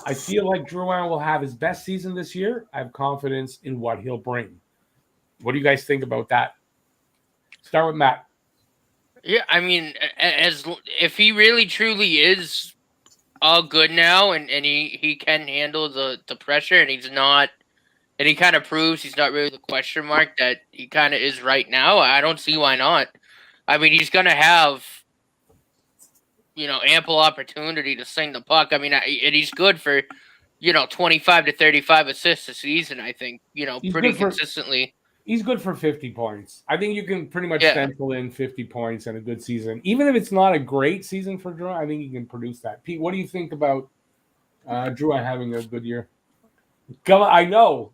I feel like Drouin will have his best season this year. I have confidence in what he'll bring. What do you guys think about that? Start with Matt. Yeah, I mean, if he really truly is all good now and he can handle the pressure and he's not, and he kind of proves he's not really the question mark that he kind of is right now, I don't see why not. I mean, he's going to have, ample opportunity to sing the puck. I mean, and he's good for, 25 to 35 assists a season, I think, pretty consistently. He's good for 50 points. I think you can pretty much Yeah. stencil in 50 points and a good season. Even if it's not a great season for Drouin, I think he can produce that. Pete, what do you think about Drouin having a good year? I know,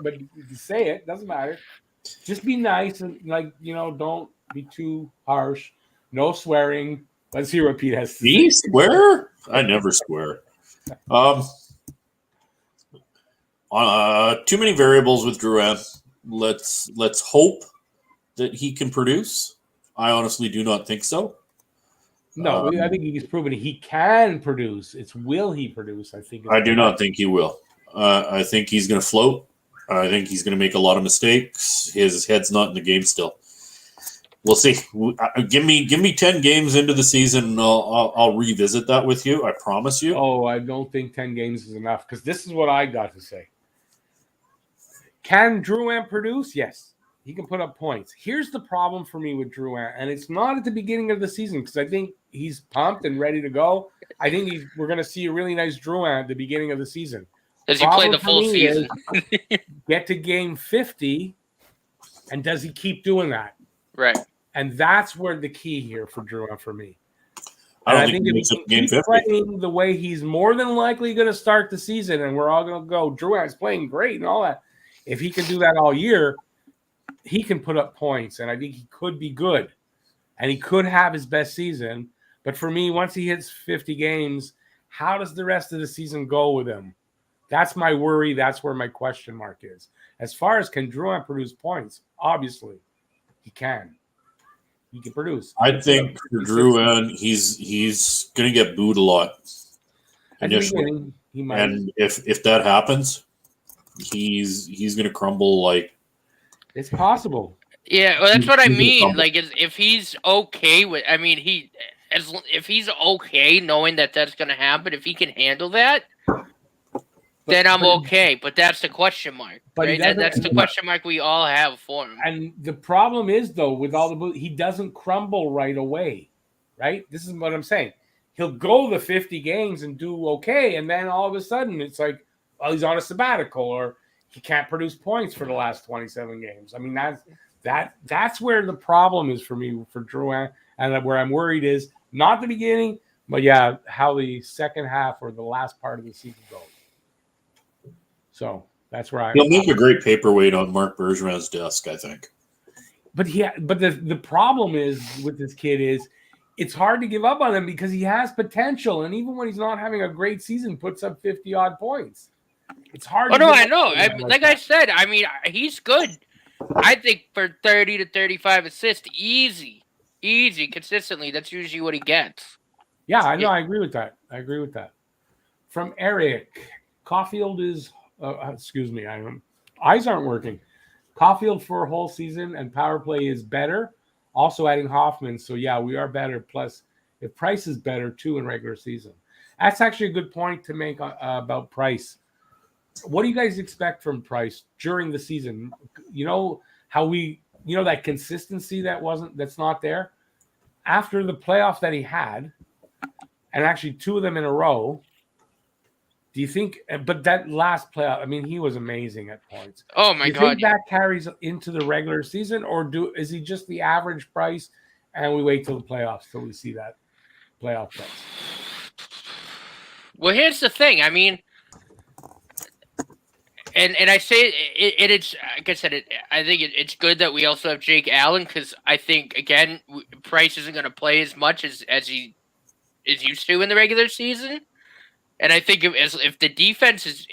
but you say it. Doesn't matter. Just be nice and don't be too harsh. No swearing. Let's hear what Pete has to Me say. swear? I never swear. Too many variables with Drouin. Let's hope that he can produce. I honestly do not think so. No, I think he's proven he can produce. It's will he produce? I think. I do not think he will. I think he's going to float. I think he's going to make a lot of mistakes. His head's not in the game still. We'll see. Give me 10 games into the season, and I'll revisit that with you. I promise you. Oh, I don't think 10 games is enough because this is what I got to say. Can Drouin produce? Yes. He can put up points. Here's the problem for me with Drouin, and it's not at the beginning of the season because I think he's pumped and ready to go. I think we're going to see a really nice Drouin at the beginning of the season. Does he play the full season? Get to game 50, and does he keep doing that? Right. And that's where the key here for Drouin for me. I think if he can keep playing the way he's more than likely going to start the season, and we're all going to go, Drouin's playing great and all that. If he can do that all year, he can put up points, and I think he could be good, and he could have his best season. But for me, once he hits 50 games, how does the rest of the season go with him? That's my worry. That's where my question mark is. As far as can Drouin produce points, obviously he can. He can produce. I think for Drouin, he's going to get booed a lot initially. He might. And if that happens, he's going to crumble like. It's possible. Yeah, well, that's what I mean. Like, if he's okay with, I mean, if he's okay knowing that that's going to happen, if he can handle that, then I'm okay. But that's the question mark. But right? That's the question mark we all have for him. And the problem is, though, with all the he doesn't crumble right away, right? This is what I'm saying. He'll go the 50 games and do okay, and then all of a sudden it's like, well, he's on a sabbatical, or he can't produce points for the last 27 games. I mean, that's where the problem is for me for Drouin, and where I'm worried is not the beginning, but yeah, how the second half or the last part of the season goes. So that's where he'll make a great paperweight on Marc Bergevin's desk, I think. But the problem is with this kid is it's hard to give up on him because he has potential, and even when he's not having a great season, puts up 50 odd points. It's hard. Oh no, I know. Like I said, I mean, he's good. I think for 30 to 35 assists, easy, consistently. That's usually what he gets. Yeah, I know. I agree with that. From Eric, Caulfield is. Excuse me, eyes aren't working. Caulfield for a whole season and power play is better. Also adding Hoffman, so yeah, we are better. Plus, if Price is better too in regular season, that's actually a good point to make about Price. What do you guys expect from Price during the season? You know how that consistency that's not there after the playoff that he had, and actually two of them in a row. Do you think? But that last playoff, I mean, he was amazing at points. Oh my God! Do you think that carries into the regular season, or is he just the average Price, and we wait till the playoffs till we see that playoff Price? Well, here's the thing. I mean, and I say it's like I said. I think it's good that we also have Jake Allen because I think again Price isn't going to play as much as he is used to in the regular season. And I think if the defense is,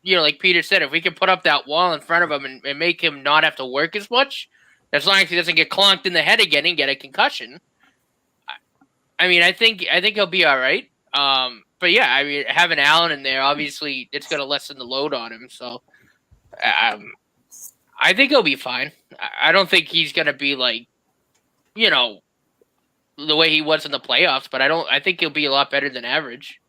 like Peter said, if we can put up that wall in front of him and make him not have to work as much, as long as he doesn't get clonked in the head again and get a concussion, I mean, I think he'll be all right. But yeah, I mean, having Allen in there, obviously, it's going to lessen the load on him. So, I think he'll be fine. I don't think he's going to be like, the way he was in the playoffs. But I think he'll be a lot better than average.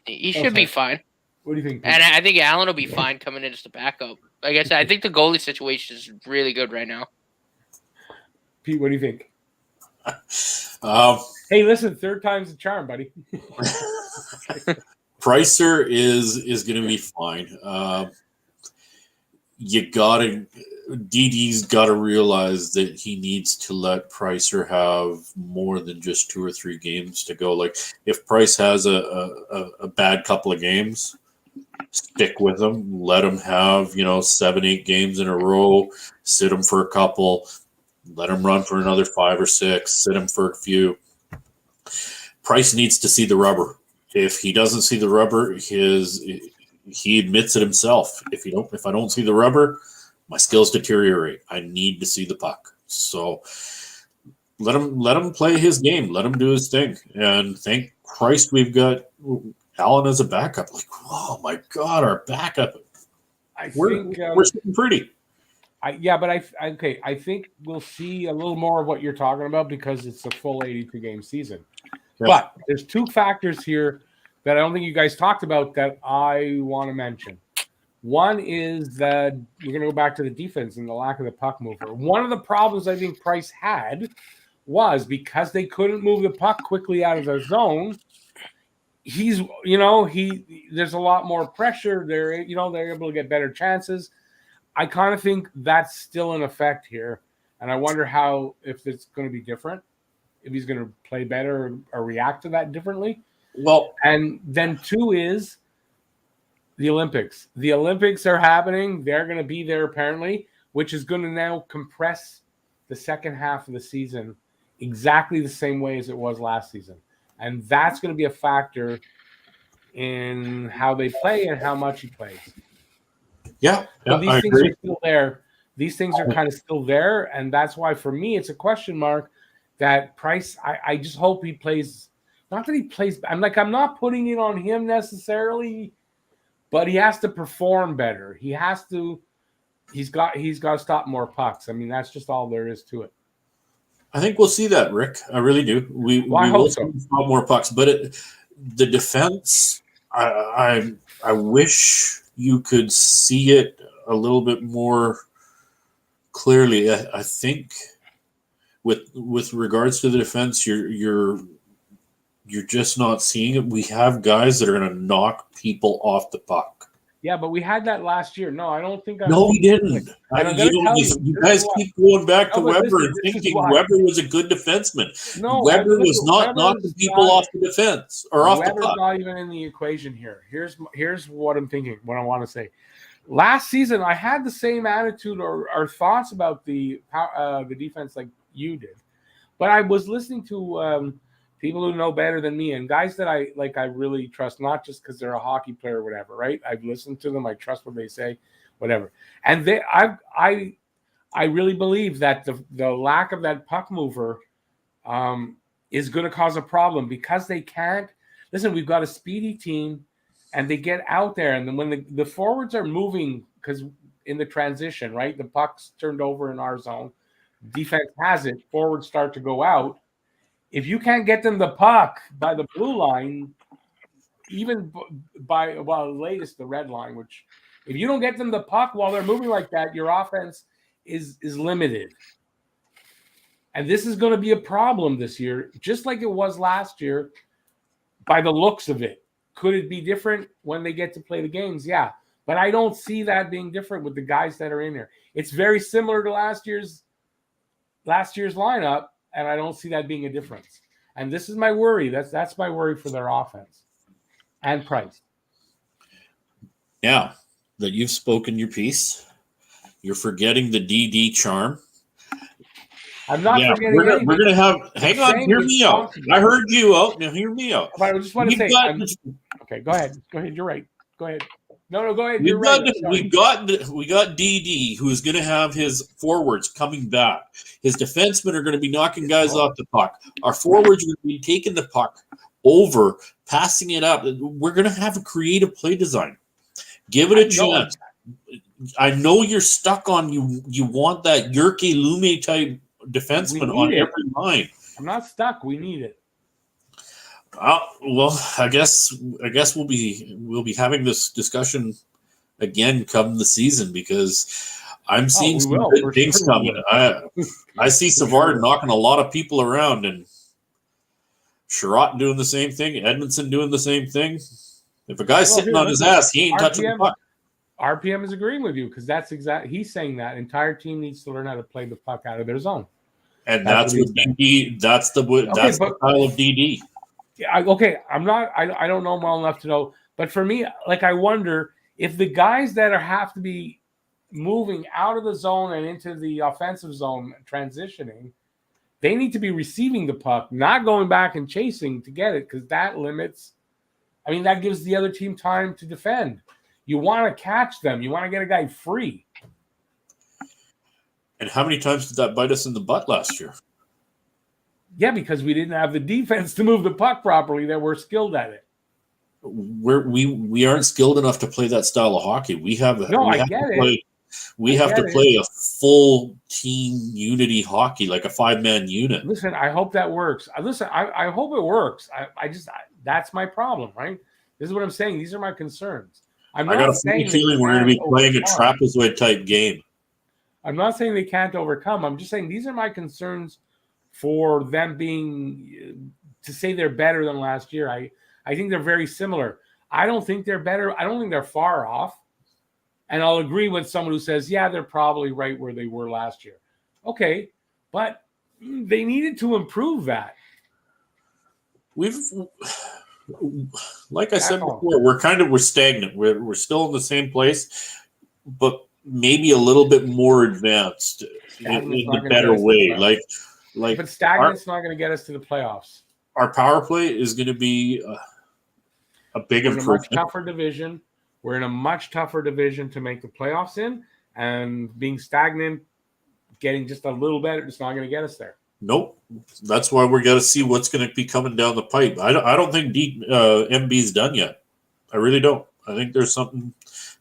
He should be fine. What do you think, Pete? And I think Allen will be fine coming in as the backup. Like I said, I think the goalie situation is really good right now. Pete, what do you think? Hey, listen, third time's the charm, buddy. Pricer is going to be fine. DD's got to realize that he needs to let Pricer have more than just 2 or 3 games to go. Like, if Price has a bad couple of games, stick with him. Let him have, 7, 8 games in a row. Sit him for a couple. Let him run for another 5 or 6. Sit him for a few. Price needs to see the rubber. If he doesn't see the rubber, he admits it himself. If I don't see the rubber, my skills deteriorate. I need to see the puck. So let him play his game. Let him do his thing. And thank Christ we've got Allen as a backup. Like, oh my God, our backup. We're sitting pretty. I think we'll see a little more of what you're talking about because it's a full 82 game season. Yeah. But there's 2 factors here that I don't think you guys talked about that I want to mention. One is that we're going to go back to the defense and the lack of the puck mover. One of the problems I think Price had was because they couldn't move the puck quickly out of the zone. There's a lot more pressure. They're able to get better chances. I kind of think that's still in effect here. And I wonder if it's going to be different, if he's going to play better or react to that differently. Well, and then 2 is the Olympics. The Olympics are happening. They're going to be there apparently, which is going to now compress the second half of the season exactly the same way as it was last season. And that's going to be a factor in how they play and how much he plays. Yeah. So these things are still there. These things are kind of still there. And that's why, for me, it's a question mark that Price, I just hope he plays. Not that he plays. I'm not putting it on him necessarily, but he has to perform better. He's got to stop more pucks. I mean, that's just all there is to it. I think we'll see that, Rick. I really do. We I hope so. Stop more pucks, but the defense, I wish you could see it a little bit more clearly. I think with regards to the defense, you're just not seeing it. We have guys that are going to knock people off the puck. Yeah, but we had that last year. No, I don't think. No, we didn't. You guys keep going back to Weber and thinking Weber was a good defenseman. No, Weber was not knocking people off the defense or off the puck. Weber's not even in the equation here. Here's what I'm thinking. What I want to say. Last season, I had the same attitude or thoughts about the defense like you did, but I was listening to people who know better than me and guys that I really trust, not just because they're a hockey player or whatever, right? I've listened to them. I trust what they say, whatever. And I really believe that the lack of that puck mover is going to cause a problem because they can't. Listen, we've got a speedy team and they get out there. And then when the forwards are moving, because in the transition, right, the puck's turned over in our zone, defense has it, forwards start to go out. If you can't get them the puck by the blue line, even by latest the red line, which if you don't get them the puck while they're moving like that, your offense is limited. And this is going to be a problem this year, just like it was last year by the looks of it. Could it be different when they get to play the games? Yeah. But I don't see that being different with the guys that are in there. It's very similar to last year's lineup. And I don't see that being a difference. And this is my worry. That's my worry for their offense and Price. Yeah, that you've spoken your piece. You're forgetting the DD charm. I'm not forgetting we're anything. We're going to have – hang on, hear me out. I heard you out. Now hear me out. But I just want to say – okay, go ahead. Go ahead. You're right. Go ahead. No, go ahead. You're right. We got DD, who's going to have his forwards coming back. His defensemen are going to be knocking guys off the puck. Our forwards are going to be taking the puck over, passing it up. We're going to have a creative play design. Give it a chance. I know you're stuck on you want that Jyrki Lume type defenseman on every line. I'm not stuck. We need it. Well, I guess we'll be having this discussion again come the season because I'm seeing some good things coming. I see Savard knocking a lot of people around and Sherratt doing the same thing, Edmondson doing the same thing. If a guy's sitting on his ass, he ain't touching the puck. RPM is agreeing with you because that's exactly he's saying that entire team needs to learn how to play the puck out of their zone. And that's what DD. That's the style of DD. Okay, I don't know well enough to know, but for me, like I wonder if the guys that have to be moving out of the zone and into the offensive zone transitioning, they need to be receiving the puck, not going back and chasing to get it, because that limits. I mean, that gives the other team time to defend. You want to catch them. You want to get a guy free. And how many times did that bite us in the butt last year? Yeah, because we didn't have the defense to move the puck properly that we're skilled at it. We aren't skilled enough to play that style of hockey. We have to play a full team unity hockey, like a 5-man unit. Listen, I hope that works. I hope it works. That's my problem, right? This is what I'm saying. These are my concerns. I got a funny feeling we're going to be playing a trapezoid type game. I'm not saying they can't overcome. I'm just saying these are my concerns for them being to say they're better than last year. I think they're very similar. I don't think they're better. I don't think they're far off. And I'll agree with someone who says, yeah, they're probably right where they were last year. Okay, but they needed to improve that. Like I said before, we're stagnant. We're still in the same place, but maybe a little bit more advanced in a better way. But stagnant's not going to get us to the playoffs. Our power play is going to be a big improvement. In a much tougher division. We're in a much tougher division to make the playoffs in, and being stagnant, getting just a little better, it's not going to get us there. Nope. That's why we're going to see what's going to be coming down the pipe. I don't think MB's done yet. I really don't. I think there's something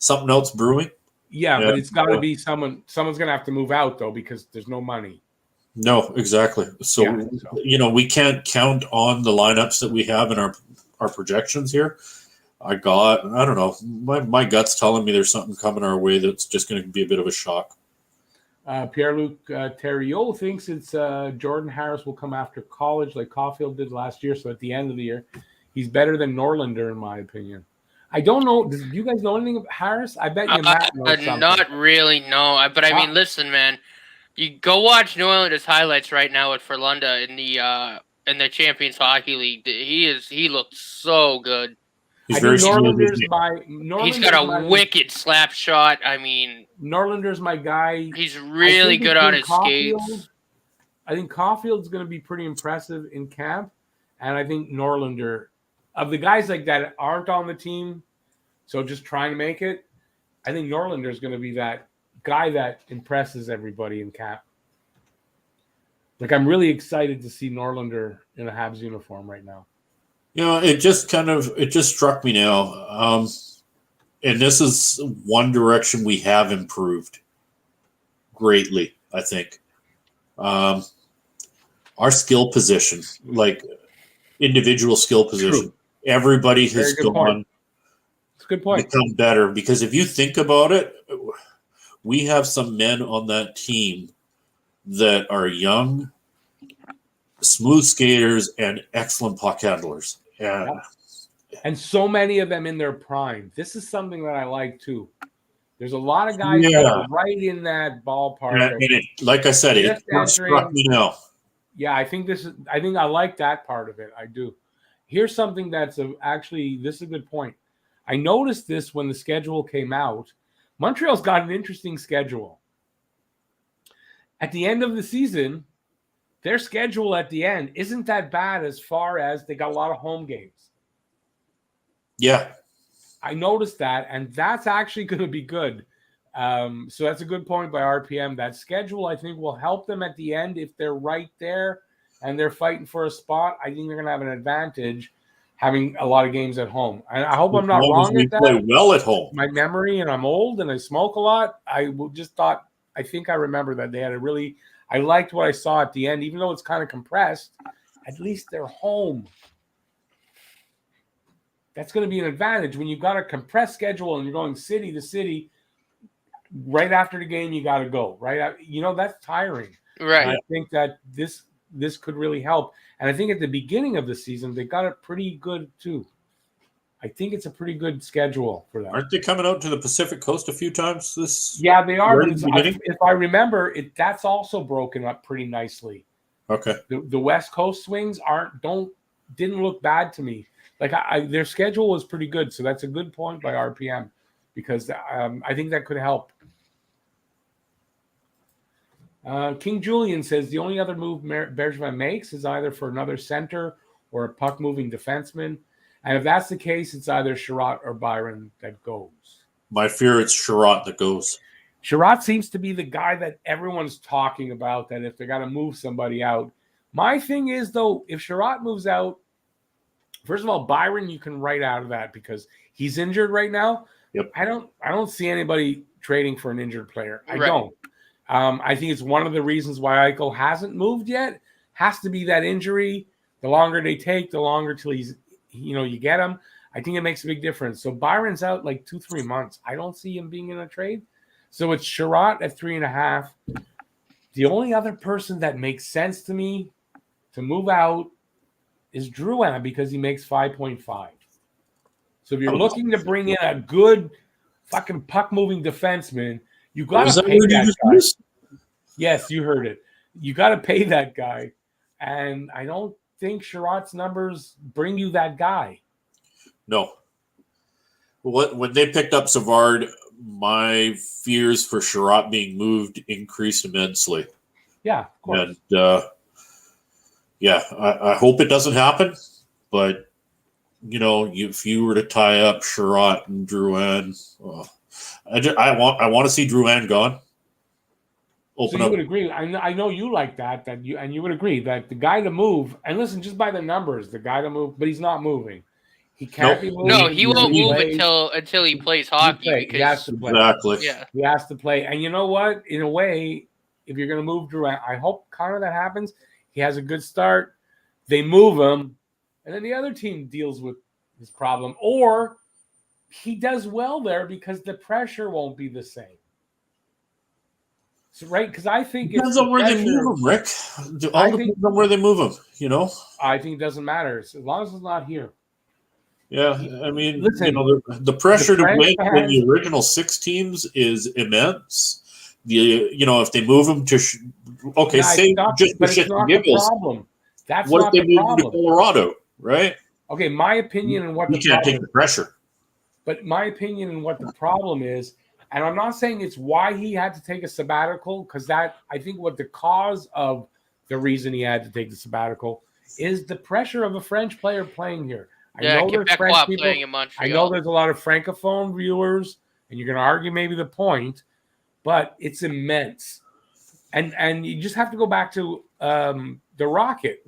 else brewing. Yeah, but it's got to be someone's going to have to move out, though, because there's no money. No, exactly. So, we can't count on the lineups that we have in our projections here. I don't know. My gut's telling me there's something coming our way that's just going to be a bit of a shock. Pierre-Luc Thériault thinks it's Jordan Harris will come after college like Caulfield did last year. So at the end of the year, he's better than Norlinder, in my opinion. I don't know. Do you guys know anything about Harris? I bet you Matt knows something. Not really, no. But I mean, listen, man. You go watch New Islanders highlights right now at Frölunda in the Champions Hockey League. He looks so good. He's got a wicked slap shot. I mean, Norlinder's my guy. He's really good on his skates. I think Caulfield's going to be pretty impressive in camp, and I think Norlinder, of the guys like that aren't on the team, so just trying to make it, I think Norlinder is going to be that guy that impresses everybody in camp. Like, I'm really excited to see Norlinder in a Habs uniform right now. It just struck me now. And this is one direction we have improved greatly, I think. Our skill position, like individual skill position, everybody has gone. It's a good point. Become better, because if you think about it, we have some men on that team that are young, smooth skaters, and excellent puck handlers. Yeah. And so many of them in their prime. This is something that I like too. There's a lot of guys that are right in that ballpark. Like I said, it struck me now. Yeah, I think I like that part of it. I do. Here's something that's this is a good point. I noticed this when the schedule came out. Montreal's got an interesting schedule. At the end of the season, their schedule at the end isn't that bad as far as they got a lot of home games. Yeah. I noticed that, and that's actually going to be good. So that's a good point by RPM. That schedule, I think, will help them at the end if they're right there and they're fighting for a spot. I think they're going to have an advantage having a lot of games at home. And I hope I'm not wrong at that. Play well at home. My memory, and I'm old and I smoke a lot. I think I remember that they had I liked what I saw at the end, even though it's kind of compressed. At least they're home. That's going to be an advantage when you've got a compressed schedule and you're going city to city. Right after the game, you got to go. Right, that's tiring. Right. And I think that this could really help. And I think at the beginning of the season, they got it pretty good too. I think it's a pretty good schedule for them. Aren't they coming out to the Pacific Coast a few times this? Yeah, they are. Right But at the beginning? if I remember, that's also broken up pretty nicely. Okay. The West Coast swings didn't look bad to me. Like their schedule was pretty good, so that's a good point by RPM because I think that could help. King Julian says the only other move Bergevin makes is either for another center or a puck-moving defenseman. And if that's the case, it's either Sherratt or Byron that goes. My fear it's Sherratt that goes. Sherratt seems to be the guy that everyone's talking about, that if they're going to move somebody out. My thing is, though, if Sherratt moves out, first of all, Byron, you can write out of that because he's injured right now. Yep. I don't see anybody trading for an injured player. I Right. don't. I think it's one of the reasons why Eichel hasn't moved yet. Has to be that injury. The longer they take, the longer till you get him. I think it makes a big difference. So Byron's out like 2-3 months. I don't see him being in a trade. So it's Sherratt at 3.5. The only other person that makes sense to me to move out is Drouin because he makes 5.5. So if you're looking to bring in a good fucking puck-moving defenseman, you got to pay that guy. Yes, you heard it. You got to pay that guy. And I don't think Sherratt's numbers bring you that guy. No. When they picked up Savard, my fears for Sherratt being moved increased immensely. Yeah, of course. And I hope it doesn't happen. But if you were to tie up Sherratt and Drouin, I want to see Drouin gone. So you would agree. I know you like that you would agree that the guy to move, and listen, just by the numbers, the guy to move, but he's not moving. He can't be moving. No, he won't move until he plays hockey because he has to play. Exactly. Yeah. He has to play. And you know what? In a way, if you're going to move Drouin, I hope kind of that happens. He has a good start. They move him, and then the other team deals with his problem. Or he does well there because the pressure won't be the same. So, right? Because I think it depends on where they move him, Rick. All depends on where they move him, I think it doesn't matter. As long as it's not here. Yeah, I mean, listen, the pressure to win in the original 6 teams is immense. If they move them to just for shit and giggles. That's what not if they the move problem. to Colorado, right? Okay, my opinion on what you can't take the pressure. But my opinion on what the problem is, and I'm not saying it's why he had to take a sabbatical, because I think what the cause of the reason he had to take the sabbatical is the pressure of a French player playing here. I know there's French people. Playing in Montreal. I know there's a lot of Francophone viewers, and you're going to argue maybe the point, but it's immense. And you just have to go back to the Rocket.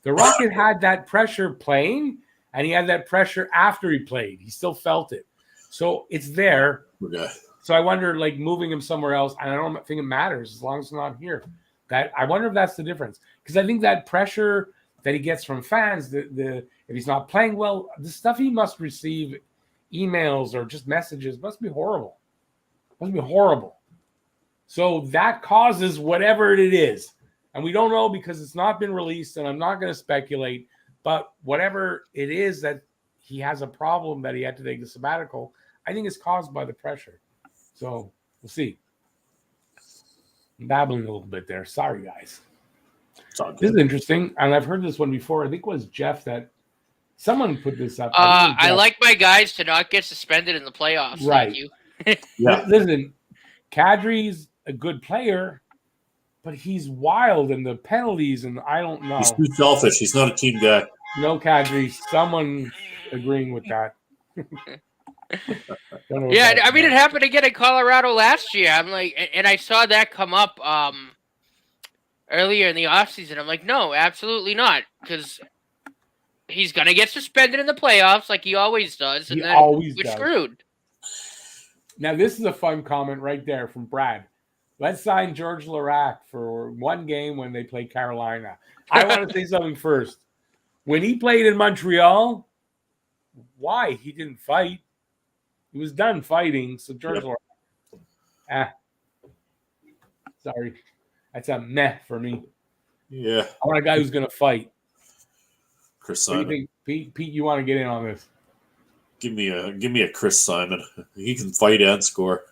The Rocket had that pressure playing, and he had that pressure after he played. He still felt it. So it's there. Okay. So I wonder, moving him somewhere else, and I don't think it matters as long as it's not here. I wonder if that's the difference. Because I think that pressure that he gets from fans, if he's not playing well, the stuff he must receive, emails or just messages, must be horrible. Must be horrible. So that causes whatever it is. And we don't know because it's not been released, and I'm not going to speculate. But whatever it is that he has a problem that he had to take the sabbatical, I think it's caused by the pressure. So we'll see. I'm babbling a little bit there. Sorry, guys. This is interesting, and I've heard this one before. I think it was Jeff that someone put this up. I like my guys to not get suspended in the playoffs. Right. Thank you. Yeah. Listen, Kadri's a good player, but he's wild in the penalties, and I don't know. He's too selfish. He's not a team guy. No, Kadri. Someone agreeing with that. Yeah, I mean, it happened again in Colorado last year. I'm like, and I saw that come up earlier in the offseason. I'm like, no, absolutely not, because he's gonna get suspended in the playoffs like he always does, and then we're screwed. Now, this is a fun comment right there from Brad. Let's sign George Larac for one game when they play Carolina. I want to say something first. When he played in Montreal, why? He didn't fight. He was done fighting. So George Larac. Sorry. That's a meh for me. Yeah. I want a guy who's going to fight. Chris What do Simon. you think, Pete? Pete, you want to get in on this? Give me a Chris Simon. He can fight and score.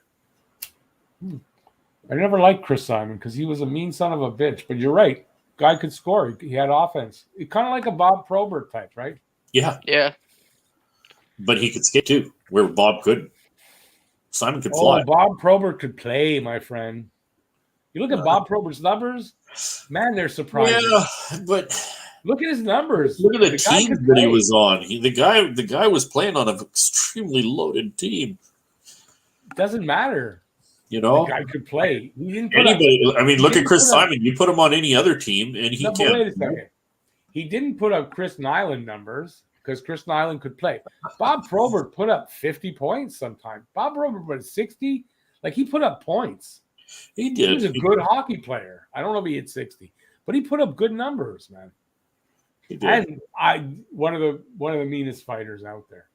I never liked Chris Simon because he was a mean son of a bitch. But you're right. Guy could score. He had offense. Kind of like a Bob Probert type, right? Yeah. Yeah. But he could skate too, where Bob couldn't. Simon could fly. Oh, Bob Probert could play, my friend. You look at Bob Probert's numbers, man, they're surprising. Yeah, but look at his numbers. Look at the team that he was on. The guy was playing on an extremely loaded team. Doesn't matter. You know, the guy could play. He didn't put anybody. Look at Chris Simon. You put him on any other team, and he can't. Wait a second. He didn't put up Chris Nyland numbers because Chris Nyland could play. Bob Probert put up 50 points sometime. Bob Probert put 60. Like, he put up points. He did. He was a good hockey player. I don't know if he hit 60, but he put up good numbers, man. He did. And one of the meanest fighters out there.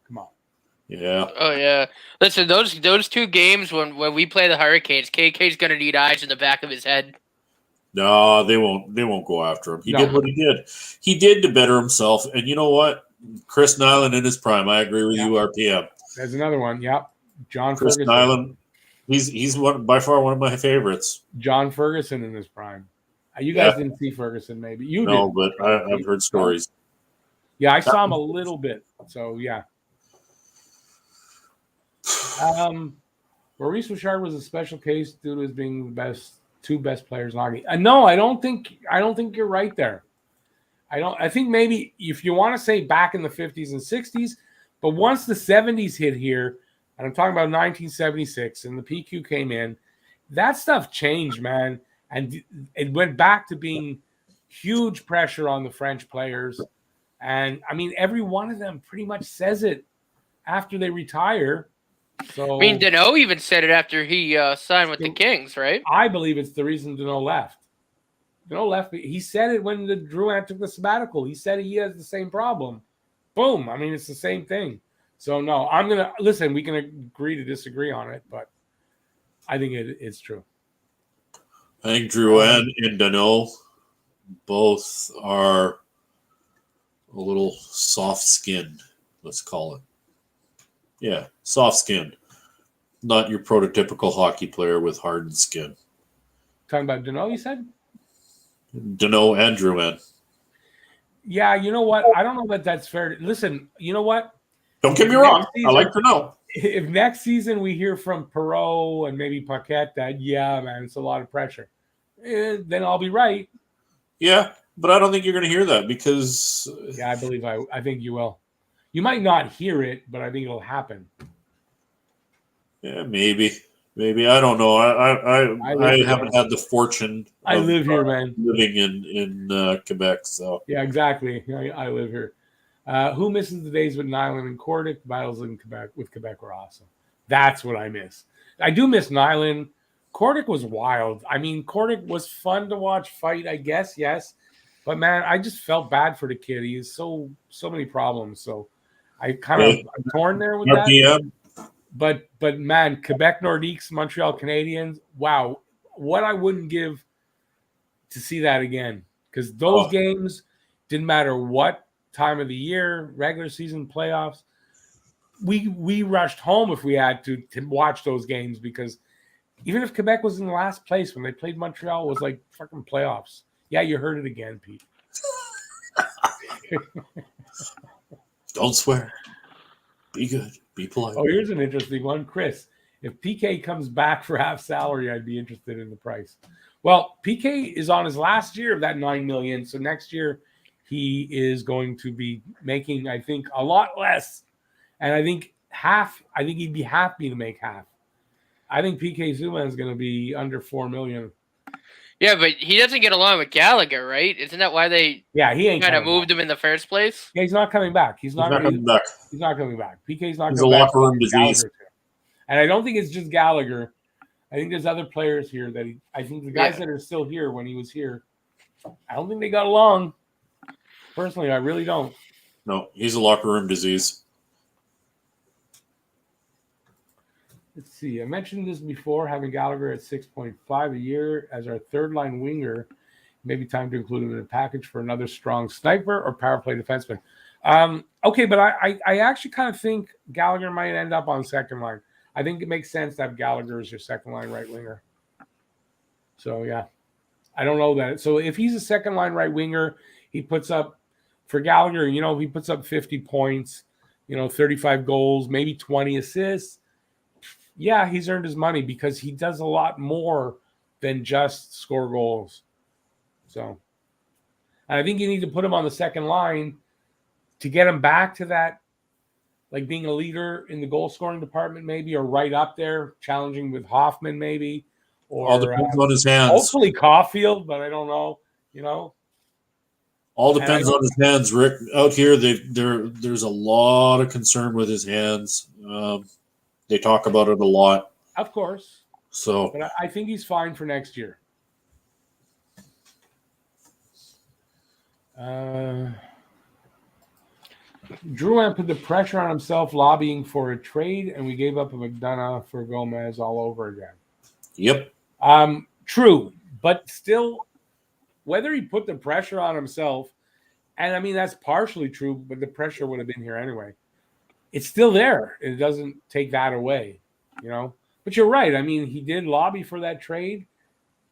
Come on. Yeah. Oh yeah. Listen, those two games when we play the Hurricanes, KK's gonna need eyes in the back of his head. No, they won't go after him. He did what he did. He did to better himself. And you know what? Chris Nyland in his prime. I agree with you, RPM. There's another one. Yep. Chris Ferguson. Nyland. He's by far one of my favorites. John Ferguson in his prime. You guys didn't see Ferguson, maybe. You no, did. But I've heard stories. Yeah, I saw him a little bit. So yeah. Maurice Richard was a special case due to his being the two best players in hockey. No, I don't think you're right there. I think maybe if you want to say back in the 50s and 60s, but once the 70s hit here, and I'm talking about 1976, and the PQ came in, that stuff changed, man. And it went back to being huge pressure on the French players. And, I mean, every one of them pretty much says it after they retire. So, I mean, Deneau even said it after he signed with the Kings, right? I believe it's the reason Deneau left. Deneau left. He said it when the Drouin took the sabbatical. He said he has the same problem. Boom. I mean, it's the same thing. So, no, I'm going to – listen, we can agree to disagree on it, but I think it's true. I think Drouin and Deneau both are a little soft-skinned, let's call it. Yeah, soft-skinned. Not your prototypical hockey player with hardened skin. Talking about Deneau, you said? Deneau and Drouin. Yeah, you know what? I don't know that that's fair. Listen, you know what? Don't get me wrong. I like Deneau. If next season we hear from Perreault and maybe Paquette that, yeah, man, it's a lot of pressure, then I'll be right. Yeah, but I don't think you're going to hear that because... Yeah, I think you will. You might not hear it, but I think it'll happen. Yeah, maybe. I don't know. I haven't had the fortune. I live here, man. Living in Quebec, so yeah, exactly. I live here. Who misses the days with Nyland and Cordic? Battles in Quebec with Quebec were awesome. That's what I miss. I do miss Nyland. Cordic was wild. I mean, Cordic was fun to watch fight, I guess, yes. But man, I just felt bad for the kid. He has so many problems. So I'm torn there with that. But man, Quebec Nordiques, Montreal Canadiens, wow, what I wouldn't give to see that again. Because those games didn't matter what time of the year, regular season, playoffs. We rushed home if we had to watch those games because even if Quebec was in the last place when they played Montreal, it was like fucking playoffs. Yeah, you heard it again, Pete. Don't swear. Be good. Be polite. Oh, here's an interesting one. Chris, if PK comes back for half salary, I'd be interested in the price. Well, PK is on his last year of that $9 million. So next year he is going to be making, I think, a lot less. And I think he'd be happy to make half. I think PK Subban is going to be under $4 million. Yeah, but he doesn't get along with Gallagher, right? Isn't that why they he ain't kind of moved him in the first place? Yeah, he's not coming back. He's not coming back. He's not coming back. PK's not coming back. He's a locker room disease. And I don't think it's just Gallagher. I think there's other players here that I think the guys that are still here when he was here, I don't think they got along. Personally, I really don't. No, he's a locker room disease. Let's see. I mentioned this before, having Gallagher at 6.5 a year as our third-line winger. Maybe time to include him in a package for another strong sniper or power play defenseman. Okay, but I actually kind of think Gallagher might end up on second line. I think it makes sense to have Gallagher as your second line right winger. So yeah, I don't know that. So if he's a second line right winger, he puts up for Gallagher. He puts up 50 points. 35 goals, maybe 20 assists. Yeah, he's earned his money because he does a lot more than just score goals. So, and I think you need to put him on the second line to get him back to that, like being a leader in the goal scoring department, maybe, or right up there, challenging with Hoffman, maybe, or All depends on his hands. Hopefully Caulfield, but I don't know. All depends on his hands, Rick. Out here, there's a lot of concern with his hands. They talk about it a lot. Of course. So, but I think he's fine for next year. Drouin put the pressure on himself lobbying for a trade, and we gave up a McDonough for Gomez all over again. Yep. True, but still, whether he put the pressure on himself, and I mean, that's partially true, but the pressure would have been here anyway. It's still there. It doesn't take that away, But you're right. I mean, he did lobby for that trade,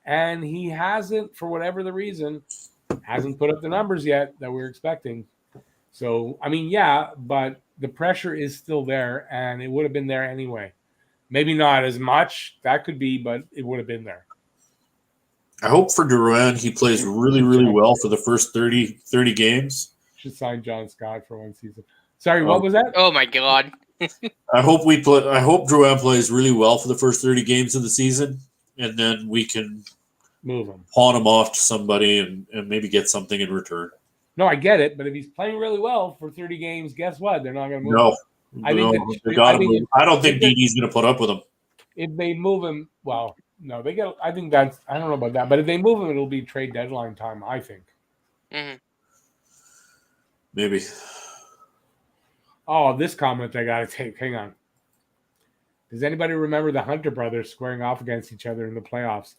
and he hasn't, for whatever the reason, hasn't put up the numbers yet that we're expecting. So, I mean, yeah, but the pressure is still there, and it would have been there anyway. Maybe not as much. That could be, but it would have been there. I hope for Drouin he plays really, really well for the first 30 games. Should sign John Scott for one season. Sorry, what was that? Oh my God! I hope Drouin plays really well for the first 30 games of the season, and then we can move him, pawn him off to somebody, and maybe get something in return. No, I get it, but if he's playing really well for 30 games, guess what? They're not going to move him. I don't think DD's going to put up with him. If they move him, well, no, they get. I think that's. I don't know about that, but if they move him, it'll be trade deadline time. I think. Mm-hmm. Maybe. Oh, this comment I got to take. Hang on. Does anybody remember the Hunter brothers squaring off against each other in the playoffs?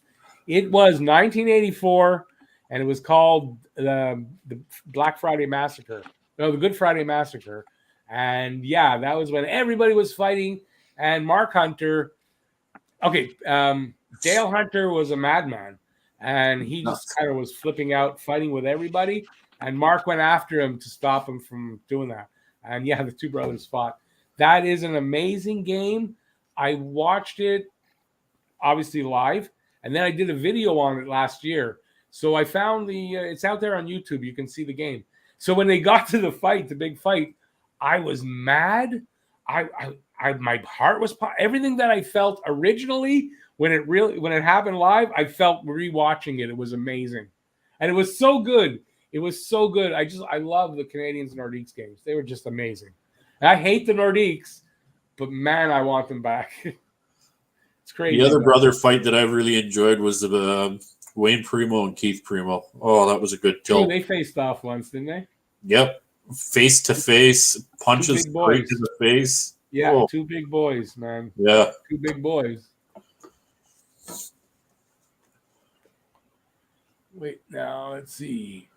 It was 1984, and it was called the Black Friday Massacre. No, the Good Friday Massacre. And yeah, that was when everybody was fighting. And Mark Hunter, Dale Hunter was a madman, and he just kind of was flipping out, fighting with everybody. And Mark went after him to stop him from doing that. And yeah, the two brothers fought. That is an amazing game. I watched it, obviously live, and then I did a video on it last year. So I found it's out there on YouTube. You can see the game. So when they got to the fight, the big fight, I was mad. My heart was everything that I felt originally when it happened live. I felt rewatching it. It was amazing, and it was so good. It was so good. I love the Canadiens Nordiques games. They were just amazing. And I hate the Nordiques, but man, I want them back. It's crazy. The other brother fight that I really enjoyed was the Wayne Primo and Keith Primo. Oh, that was a good tilt. They faced off once, didn't they? Yep. Face to face, punches right to the face. Yeah, Two big boys, man. Yeah. Two big boys. Wait, now let's see.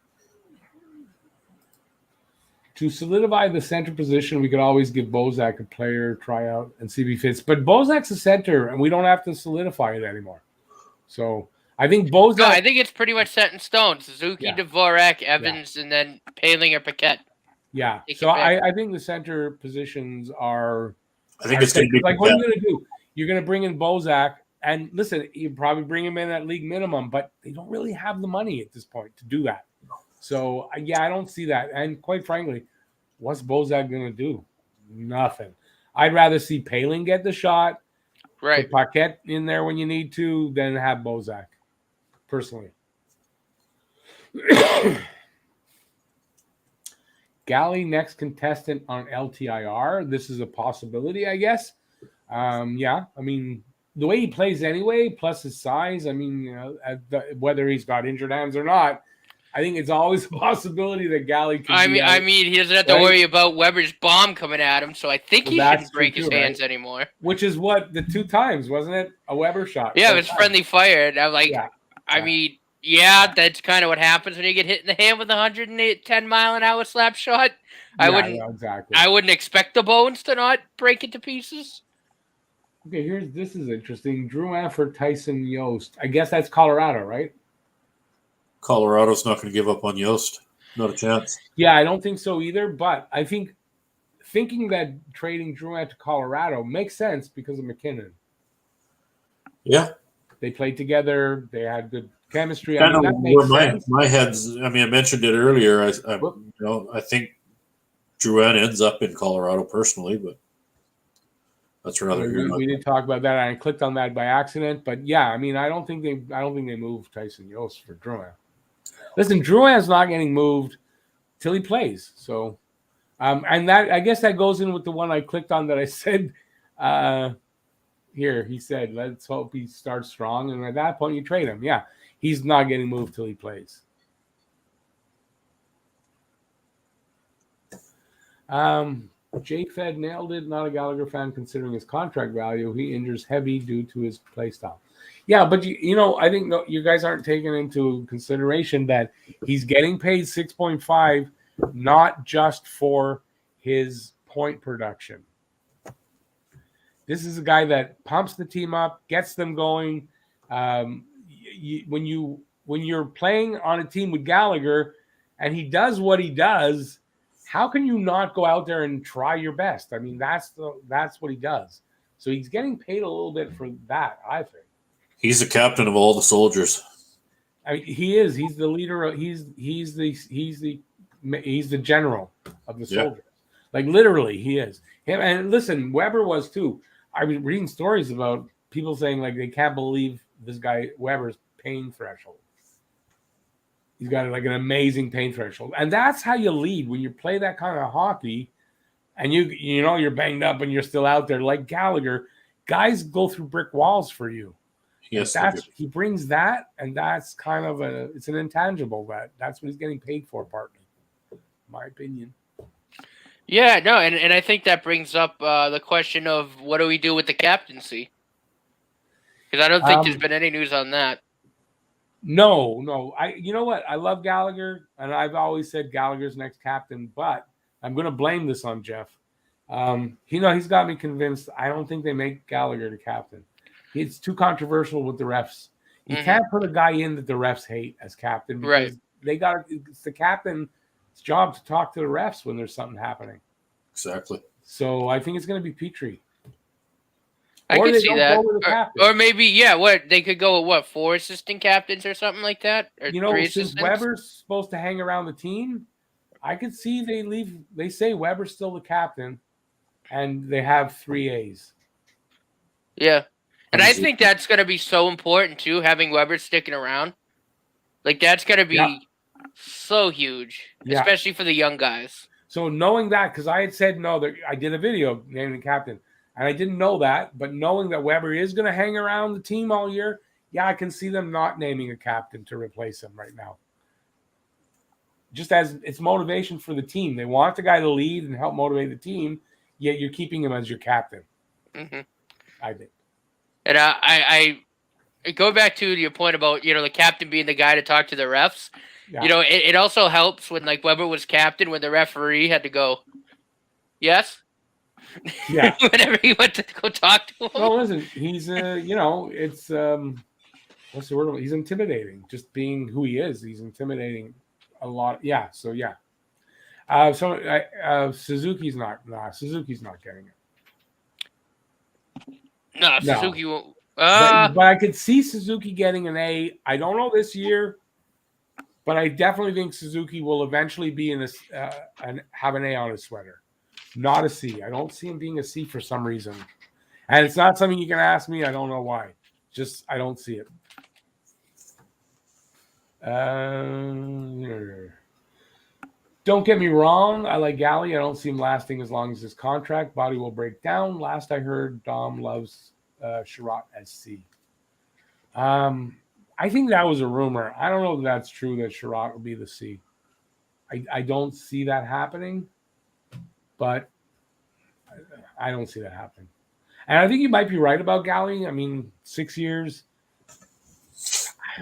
To solidify the center position, we could always give Bozak a player tryout and see if he fits. But Bozak's a center, and we don't have to solidify it anymore. So I think Bozak. No, I think it's pretty much set in stone. Suzuki, Dvorak, Evans, and then Paling or Paquette. Yeah. So I think the center positions are. I think it's going to be like, what are you going to do? You're going to bring in Bozak, and listen, you probably bring him in at league minimum, but they don't really have the money at this point to do that. So, I don't see that. And quite frankly, what's Bozak going to do? Nothing. I'd rather see Paling get the shot, put Paquette in there when you need to, than have Bozak, personally. Galley, next contestant on LTIR. This is a possibility, I guess. I mean, the way he plays anyway, plus his size, I mean, whether he's got injured hands or not, I think it's always a possibility that Galley can. I mean, he doesn't have to worry about Weber's bomb coming at him, so I think he shouldn't break his hands anymore. Which is what the two times, wasn't it? A Weber shot. Yeah, it was friendly fire, and I'm like, I mean, Yeah, that's kind of what happens when you get hit in the hand with a 110-mile-an-hour slap shot. Yeah, exactly. I wouldn't expect the bones to not break into pieces. Okay, this is interesting. Drouin for Tyson Yost. I guess that's Colorado, right? Colorado's not going to give up on Yost. Not a chance. Yeah, I don't think so either. But I think thinking that trading Drouin to Colorado makes sense because of McKinnon. Yeah. They played together. They had good chemistry. I Kind mean, of that makes where sense. my head's. I mean, I mentioned it earlier. I think Drouin ends up in Colorado personally, but that's rather here. We did talk about that. I clicked on that by accident, but yeah, I mean, I don't think they moved Tyson Yost for Drouin. Listen, Drouin's not getting moved till he plays. So, and that I guess that goes in with the one I clicked on that I said. Here, he said, let's hope he starts strong. And at that point, you trade him. Yeah, he's not getting moved till he plays. Jake Fed nailed it. Not a Gallagher fan considering his contract value. He injures heavy due to his play style. Yeah, but I think you guys aren't taking into consideration that he's getting paid 6.5, not just for his point production. This is a guy that pumps the team up, gets them going. When you're playing on a team with Gallagher, and he does what he does, how can you not go out there and try your best? I mean, that's what he does. So he's getting paid a little bit for that, I think. He's the captain of all the soldiers. I mean, he is. He's the leader. He's the general of the soldiers. Like literally, he is. Him and listen, Weber was too. I was reading stories about people saying like they can't believe this guy Weber's pain threshold. He's got like an amazing pain threshold, and that's how you lead when you play that kind of hockey. And you're banged up and you're still out there like Gallagher. Guys go through brick walls for you. Yes, he brings that, and that's kind of it's an intangible that's what he's getting paid for, partly, in my opinion. Yeah, no, and I think that brings up the question of what do we do with the captaincy? Because I don't think there's been any news on that. No. You know what? I love Gallagher, and I've always said Gallagher's next captain, but I'm going to blame this on Jeff. He's got me convinced. I don't think they make Gallagher the captain. It's too controversial with the refs. You can't put a guy in that the refs hate as captain because it's the captain's job to talk to the refs when there's something happening. Exactly. So I think it's going to be Petrie. I can see that. Or maybe, they could go with 4 assistant captains or something like that? Or 3 since Weber's supposed to hang around the team, I could see they say Weber's still the captain, and they have 3 A's. Yeah. And I think that's going to be so important, too, having Weber sticking around. Like, that's going to be so huge, especially for the young guys. So knowing that, because I had said no, I did a video naming the captain, and I didn't know that, but knowing that Weber is going to hang around the team all year, I can see them not naming a captain to replace him right now. Just as it's motivation for the team. They want the guy to lead and help motivate the team, yet you're keeping him as your captain. Mm-hmm. I think. And I go back to your point about, the captain being the guy to talk to the refs. Yeah. It also helps when, like, Weber was captain, when the referee had to go, yes? Yeah. Whenever he went to go talk to him. Well, listen, he's, it's, what's the word? He's intimidating. Just being who he is, he's intimidating a lot. Yeah, so yeah. Suzuki's not getting it. No, Suzuki won't. But I could see Suzuki getting an A. I don't know this year, but I definitely think Suzuki will eventually be in this and have an A on his sweater, not a C. I don't see him being a C for some reason, and it's not something you can ask me. I don't know why. Just I don't see it. Don't get me wrong. I like Galley. I don't see him lasting as long as his contract. Body will break down. Last I heard, Dom loves Sherratt as C. I think that was a rumor. I don't know if that's true that Sherratt will be the C. I don't see that happening, but I don't see that happening. And I think you might be right about Galley. I mean, 6 years.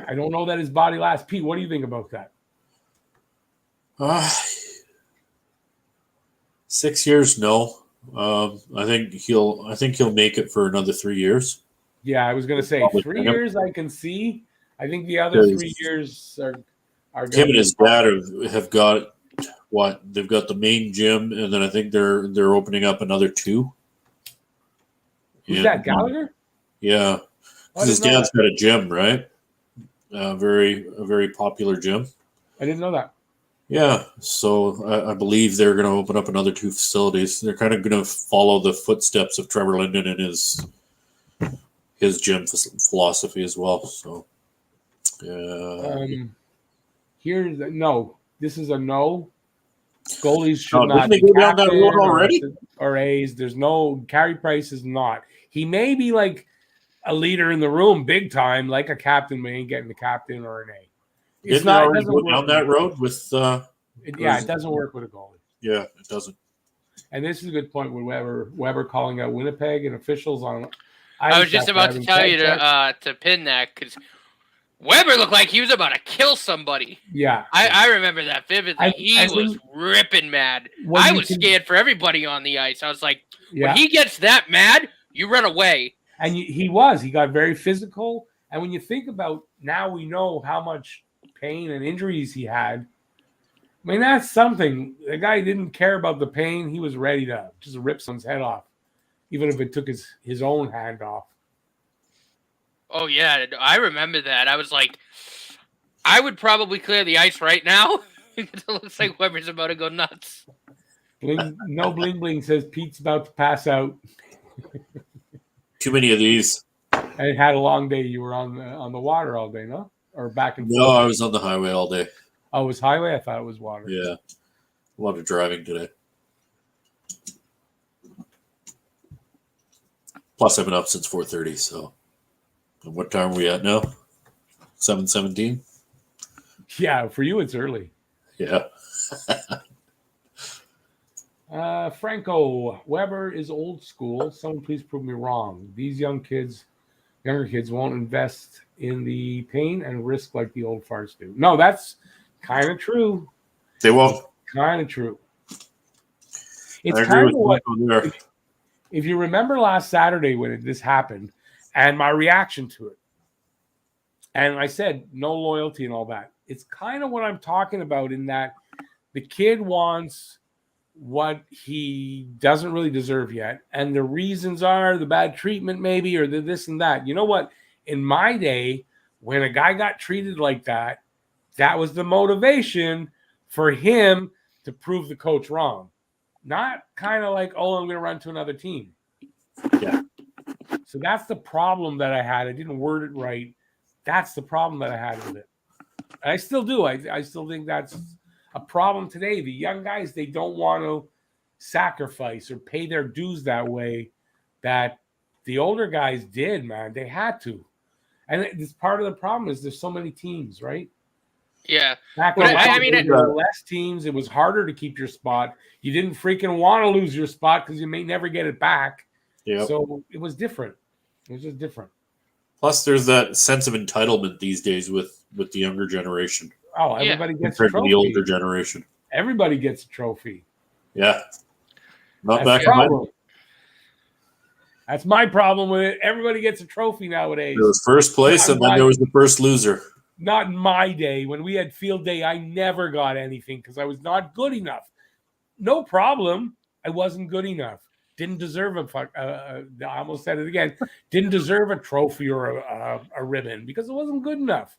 I don't know that his body lasts. Pete, what do you think about that? 6 years, no. I think he'll make it for another 3 years. Yeah, I was going to say Probably 3 him. years I can see. I think the other 3 years are Him going and his dad have got what? They've got the main gym, and then I think they're opening up another 2. Who's that, Gallagher? Yeah, Oh, because his dad's got a gym, right? A very popular gym. I didn't know that. Yeah, so I believe they're going to open up another 2 facilities. They're kind of going to follow the footsteps of Trevor Linden and his gym philosophy as well. So, here's no. This is a no. Goalies should not didn't they be go down that road already? Or A's. There's no Carey Price is not. He may be like a leader in the room, big time, like a captain. May ain't getting the captain or an A. Didn't they already go down that road with? It doesn't work with a goalie. Yeah, it doesn't. And this is a good point with Weber calling out Winnipeg and officials on. I was just about to tell you to pin that because Weber looked like he was about to kill somebody. Yeah, I remember that vividly. He was ripping mad. I was scared for everybody on the ice. I was like, when he gets that mad, you run away. And he got very physical. And when you think about now, we know how much pain and injuries he had. I mean, that's something. The guy didn't care about the pain. He was ready to just rip someone's head off, even if it took his own hand off. Oh, yeah. I remember that. I was like, I would probably clear the ice right now. It looks like Weber's about to go nuts. Bling Bling says Pete's about to pass out. Too many of these. And it had a long day. You were on the water all day, no? Or back and forth? No, I was on the highway all day. Oh, it was highway? I thought it was water. Yeah. A lot of driving today. Plus, I've been up since 4:30, so. And what time are we at now? 7:17? Yeah, for you, it's early. Yeah. Franco, Weber is old school. Someone please prove me wrong. These younger kids won't invest in the pain and risk like the old farts do. No, that's kind of true. They won't. Kind of true. It's kind of what, if you remember last Saturday when this happened and my reaction to it, and I said no loyalty and all that, it's kind of what I'm talking about in that the kid wants what he doesn't really deserve yet. And the reasons are the bad treatment maybe, or the this and that. You know what? In my day, when a guy got treated like that, that was the motivation for him to prove the coach wrong. Not kind of like, oh, I'm going to run to another team. Yeah. So that's the problem that I had. I didn't word it right. That's the problem that I had with it. I still do. I still think that's a problem today. The young guys, they don't want to sacrifice or pay their dues that way that the older guys did, man. They had to. And it's part of the problem is there's so many teams, right? Yeah. Back when there were less teams, it was harder to keep your spot. You didn't freaking want to lose your spot because you may never get it back. Yep. So it was different. It was just different. Plus, there's that sense of entitlement these days with the younger generation. Oh, everybody gets a trophy. The older generation. Everybody gets a trophy. Yeah. Not That's back in my. That's my problem with it. Everybody gets a trophy nowadays. There was first place, and then there was the first loser. Not in my day. When we had field day, I never got anything because I was not good enough. No problem. I wasn't good enough. Didn't deserve I almost said it again. Didn't deserve a trophy or a ribbon because it wasn't good enough.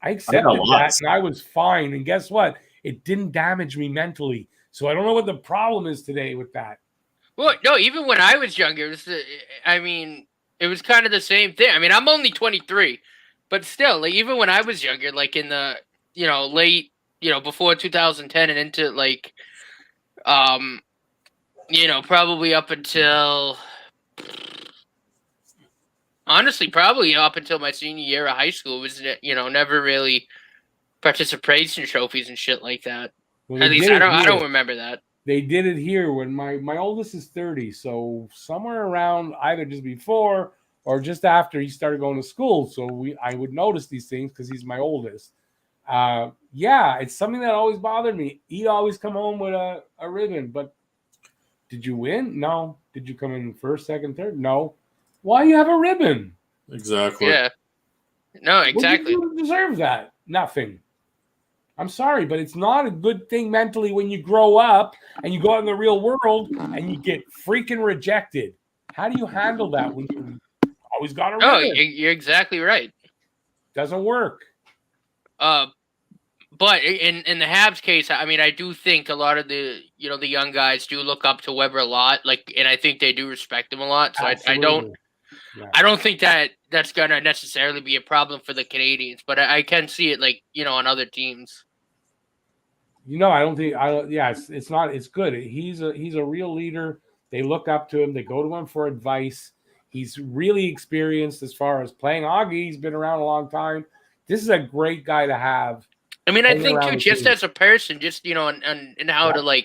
I accepted that, and I was fine. And guess what? It didn't damage me mentally. So I don't know what the problem is today with that. Well, no, even when I was younger, it was kind of the same thing. I mean, I'm only 23, but still, like, even when I was younger, like in the, late, before 2010 and into like, probably up until, honestly, probably up until my senior year of high school was, never really participation trophies and shit like that. Well, at least I don't remember that. They did it here when my oldest is 30, so somewhere around either just before or just after he started going to school. So I would notice these things because he's my oldest. Yeah, it's something that always bothered me. He'd always come home with a ribbon, but did you win? No. Did you come in first, second, third? No. Why you have a ribbon? Exactly. Yeah. No, exactly. What do you deserve that? Nothing. I'm sorry, but it's not a good thing mentally when you grow up and you go out in the real world and you get freaking rejected. How do you handle that when you always got a ribbon? No, you're exactly right. Doesn't work. But in the Habs case, I mean, I do think a lot of the young guys do look up to Weber a lot, and I think they do respect him a lot. So I don't think that's gonna necessarily be a problem for the Canadians, but I can see it on other teams. I don't think it's not. It's good. He's a real leader. They look up to him. They go to him for advice. He's really experienced as far as playing hockey. He's been around a long time. This is a great guy to have. I mean, I think too, just as a person, just and how to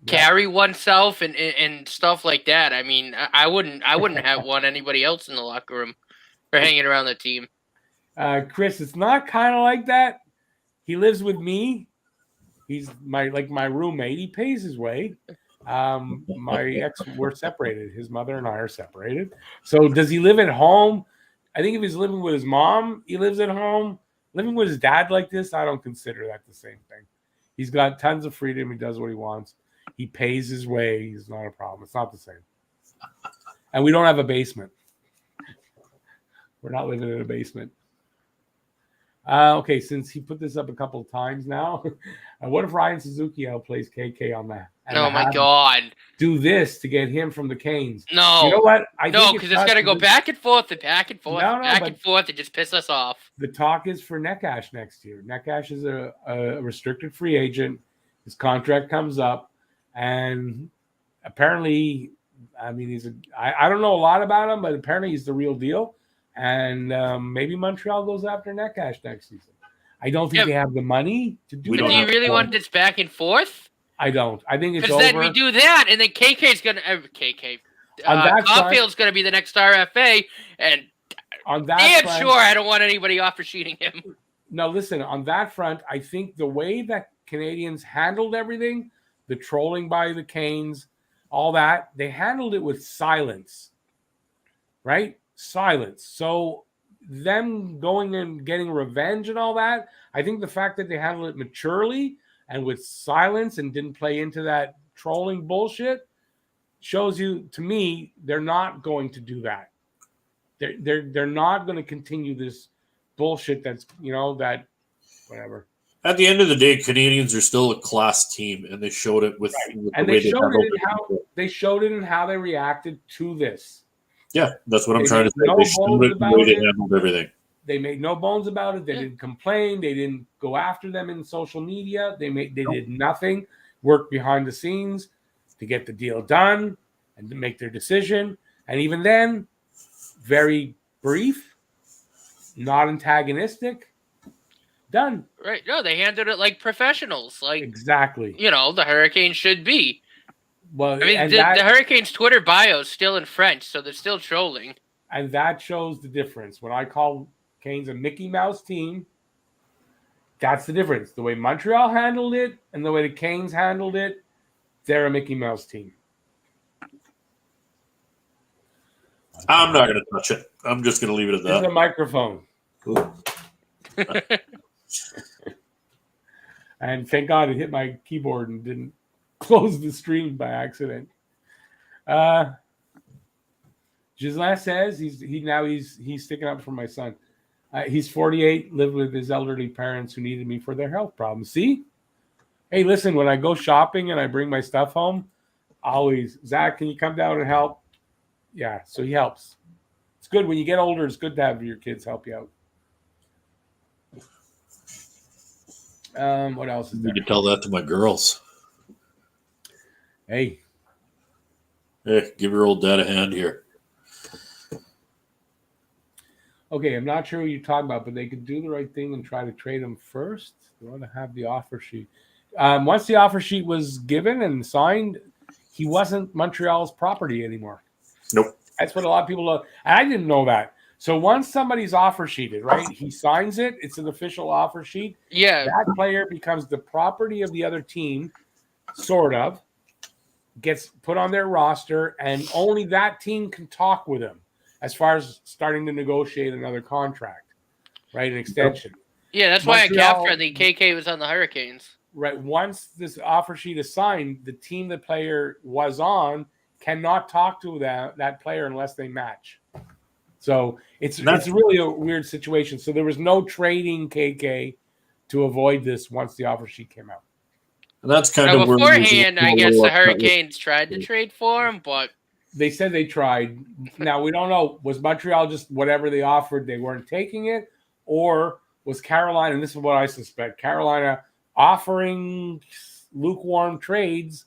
carry oneself and stuff like that. I mean, I wouldn't want anybody else in the locker room or hanging around the team. Chris, it's not kind of like that. He lives with me. He's my roommate. He pays his way. My ex, we're separated. His mother and I are separated. So does he live at home? I think if he's living with his mom, he lives at home. Living with his dad like this, I don't consider that the same thing. He's got tons of freedom. He does what he wants. He pays his way. He's not a problem. It's not the same. And we don't have a basement. We're not living in a basement. Okay, since he put this up a couple of times now, what if Ryan Suzuki outplays KK on that? Oh my God! Do this to get him from the Canes. No, you know what? No, because it's got to go back and forth and back and forth, and forth, and just piss us off. The talk is for Neckash next year. Neckash is a restricted free agent. His contract comes up, and apparently, I mean, I don't know a lot about him, but apparently he's the real deal. And maybe Montreal goes after Neckash next season. I don't think they have the money to do it. But do you really want this back and forth? I don't. I think it's over. Because then we do that, and then KK's going to Caulfield's going to be the next RFA, and on that front, sure I don't want anybody offer sheeting him. No, listen, on that front, I think the way that Canadians handled everything, the trolling by the Canes, all that, they handled it with silence, right? Silence. So them going and getting revenge and all that, I think the fact that they handled it maturely and with silence and didn't play into that trolling bullshit shows you, to me, they're not going to do that. They're not going to continue this bullshit that's, that whatever. At the end of the day, Canadians are still a class team, and they showed it with and they showed it in how they reacted to this. Yeah, that's what I'm trying to say. They showed it the way they handled everything. They made no bones about it. They didn't complain. They didn't go after them in social media. They did nothing. Worked behind the scenes to get the deal done and to make their decision. And even then, very brief, not antagonistic. Done. Right. No, they handled it like professionals. Exactly. The Hurricanes should be. Well, I mean, the Hurricanes' Twitter bio is still in French, so they're still trolling. And that shows the difference. When I call Canes a Mickey Mouse team, that's the difference. The way Montreal handled it and the way the Canes handled it, they're a Mickey Mouse team. I'm not going to touch it. I'm just going to leave it at that. There's a microphone. And thank God it hit my keyboard and didn't close the stream by accident. Gislain says he's sticking up for my son. He's 48, lived with his elderly parents who needed me for their health problems. See? Hey, listen, when I go shopping and I bring my stuff home, always, Zach, can you come down and help? Yeah, so he helps. It's good when you get older. It's good to have your kids help you out. What else is there? You can tell that to my girls. Hey, give your old dad a hand here. Okay, I'm not sure what you're talking about, but they could do the right thing and try to trade him first. They want to have the offer sheet. Once the offer sheet was given and signed, he wasn't Montreal's property anymore. Nope. That's what a lot of people know. And I didn't know that. So once somebody's offer sheeted, right, he signs it. It's an official offer sheet. Yeah. That player becomes the property of the other team, sort of, gets put on their roster, and only that team can talk with him as far as starting to negotiate another contract, right, an extension. Yeah, that's why Montreal- at cap friendly KK was on the Hurricanes. Right. Once this offer sheet is signed, the team the player was on cannot talk to that player unless they match. So it's really a weird situation. So there was no trading KK to avoid this once the offer sheet came out. And that's kind Now, of where beforehand, I guess the Hurricanes tried to trade for him, but they said they tried. Now we don't know. Was Montreal just whatever they offered, they weren't taking it, or was Carolina? And this is what I suspect: Carolina offering lukewarm trades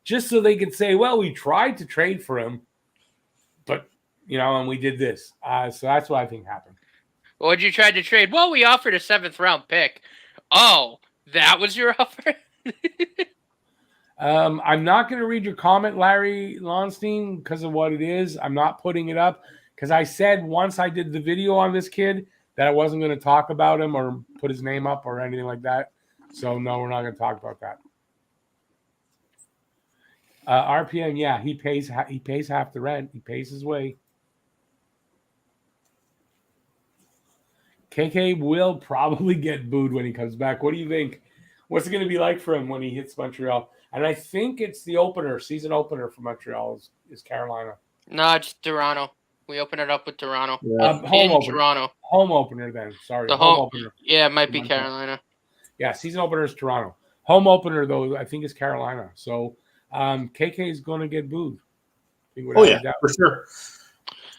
just so they could say, "Well, we tried to trade for him, but and we did this." So that's what I think happened. What'd you try to trade? Well, we offered a 7th round pick. Oh, that was your offer? I'm not going to read your comment, Larry Lonstein, because of what it is. I'm not putting it up because I said once I did the video on this kid that I wasn't going to talk about him or put his name up or anything like that. So no, we're not going to talk about that. RPM, yeah, he pays half the rent. He pays his way. KK will probably get booed when he comes back. What do you think? What's it going to be like for him when he hits Montreal? And I think it's the season opener for Montreal is Carolina. No, it's Toronto. We open it up with Toronto. Yeah. Home opener. Toronto. Home opener then. Sorry. The home opener. Yeah, it might be Carolina. Yeah, season opener is Toronto. Home opener, though, I think is Carolina. So KK is going to get booed. Oh, yeah, for sure.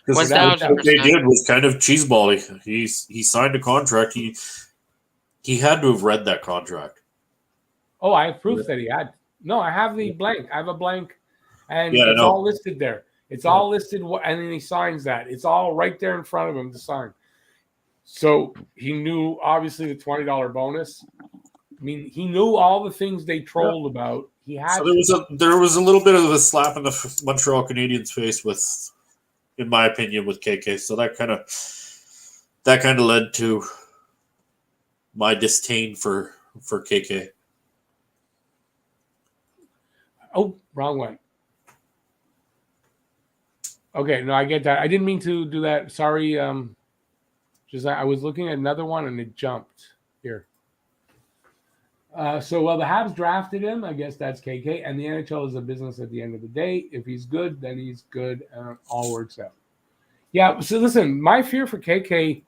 Because what they 1,000%. did was kind of cheesebally. He signed a contract. He had to have read that contract. Oh, I have proof that he had. No, I have the blank. I have a blank, and Yeah, it's all listed there. It's all listed, and then he signs that. It's all right there in front of him to sign. So he knew, obviously, the $20 bonus. I mean, he knew all the things they trolled about. He had. So there was a little bit of a slap in the Montreal Canadiens face with, in my opinion, with KK. So that kind of led to my disdain for KK. Oh, wrong one. Okay, no, I get that. I didn't mean to do that. Sorry. Just I was looking at another one and it jumped here. The Habs drafted him. I guess that's KK. And the NHL is a business at the end of the day. If he's good, then he's good. And it all works out. Yeah. So listen, my fear for KK,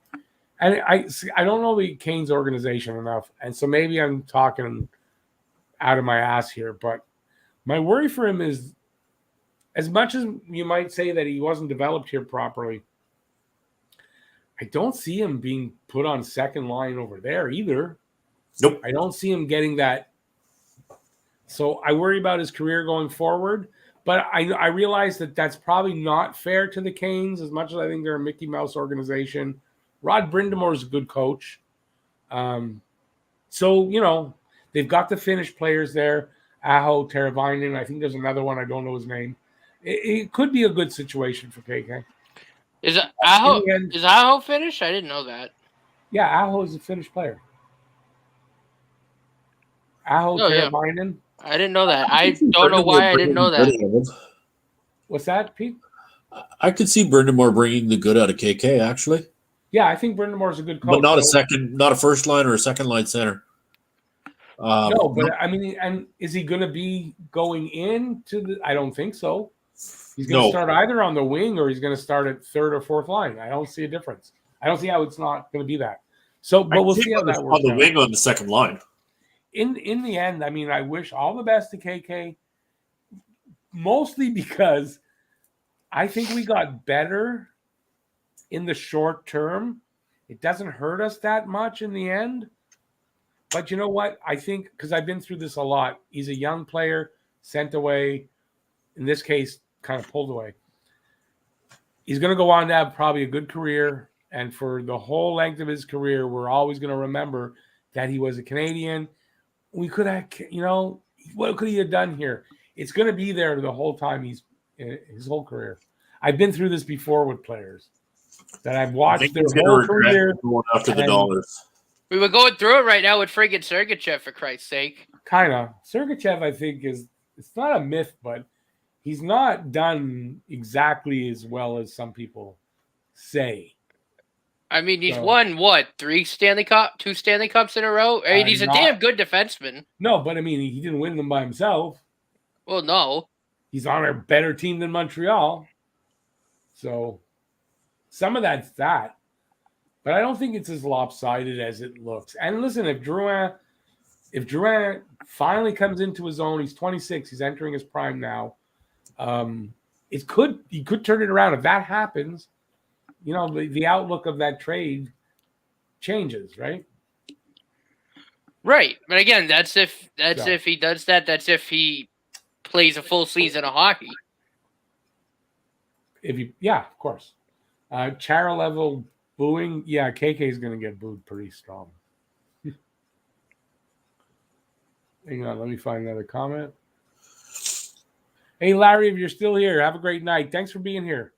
and I don't know the Canes organization enough, and so maybe I'm talking out of my ass here, but my worry for him is, as much as you might say that he wasn't developed here properly, I don't see him being put on second line over there either. Nope. I don't see him getting that. So I worry about his career going forward, but I realize that that's probably not fair to the Canes as much as I think they're a Mickey Mouse organization. Rod Brind'Amour is a good coach. So, they've got the Finnish players there. Aho, Teravainen. I think there's another one. I don't know his name. It could be a good situation for KK. Is Aho Finnish? I didn't know that. Yeah, Aho is a Finnish player. Aho, Teravainen. Yeah. I didn't know that. I don't know why I didn't know that. What's that, Pete? I could see Brind'Amour bringing the good out of KK, actually. Yeah, I think Brind'Amour is a good coach. But not a first line or a second line center. No, but I mean, and is he going to be going into the? I don't think so. He's going to start either on the wing or he's going to start at third or fourth line. I don't see a difference. I don't see how it's not going to be that. So, but we'll see how that works. On the wing, on the second line. In the end, I mean, I wish all the best to KK. Mostly because I think we got better in the short term. It doesn't hurt us that much in the end. But you know what? I think, because I've been through this a lot, he's a young player, sent away, in this case, kind of pulled away. He's going to go on to have probably a good career. And for the whole length of his career, we're always going to remember that he was a Canadian. We could have, what could he have done here? It's going to be there the whole time his whole career. I've been through this before with players that I've I watched think their he's going to whole regret career. going after the and- dollars. We were going through it right now with friggin' Sergachev, for Christ's sake. Kind of. Sergachev, I think, it's not a myth, but he's not done exactly as well as some people say. I mean, he's So- won, what, 2 Stanley Cups in a row? I mean, he's a damn good defenseman. No, but I mean, he didn't win them by himself. Well, no. He's on a better team than Montreal. So some of that's that. But I don't think it's as lopsided as it looks. And listen, if Drouin finally comes into his own, he's 26, he's entering his prime now. He could turn it around. If that happens, you know, the outlook of that trade changes, right? Right. But again, that's if he does that. That's if he plays a full season of hockey. Of course. Chara level booing, KK is going to get booed pretty strong. Hang on, let me find another comment. Hey, Larry, if you're still here, have a great night. Thanks for being here.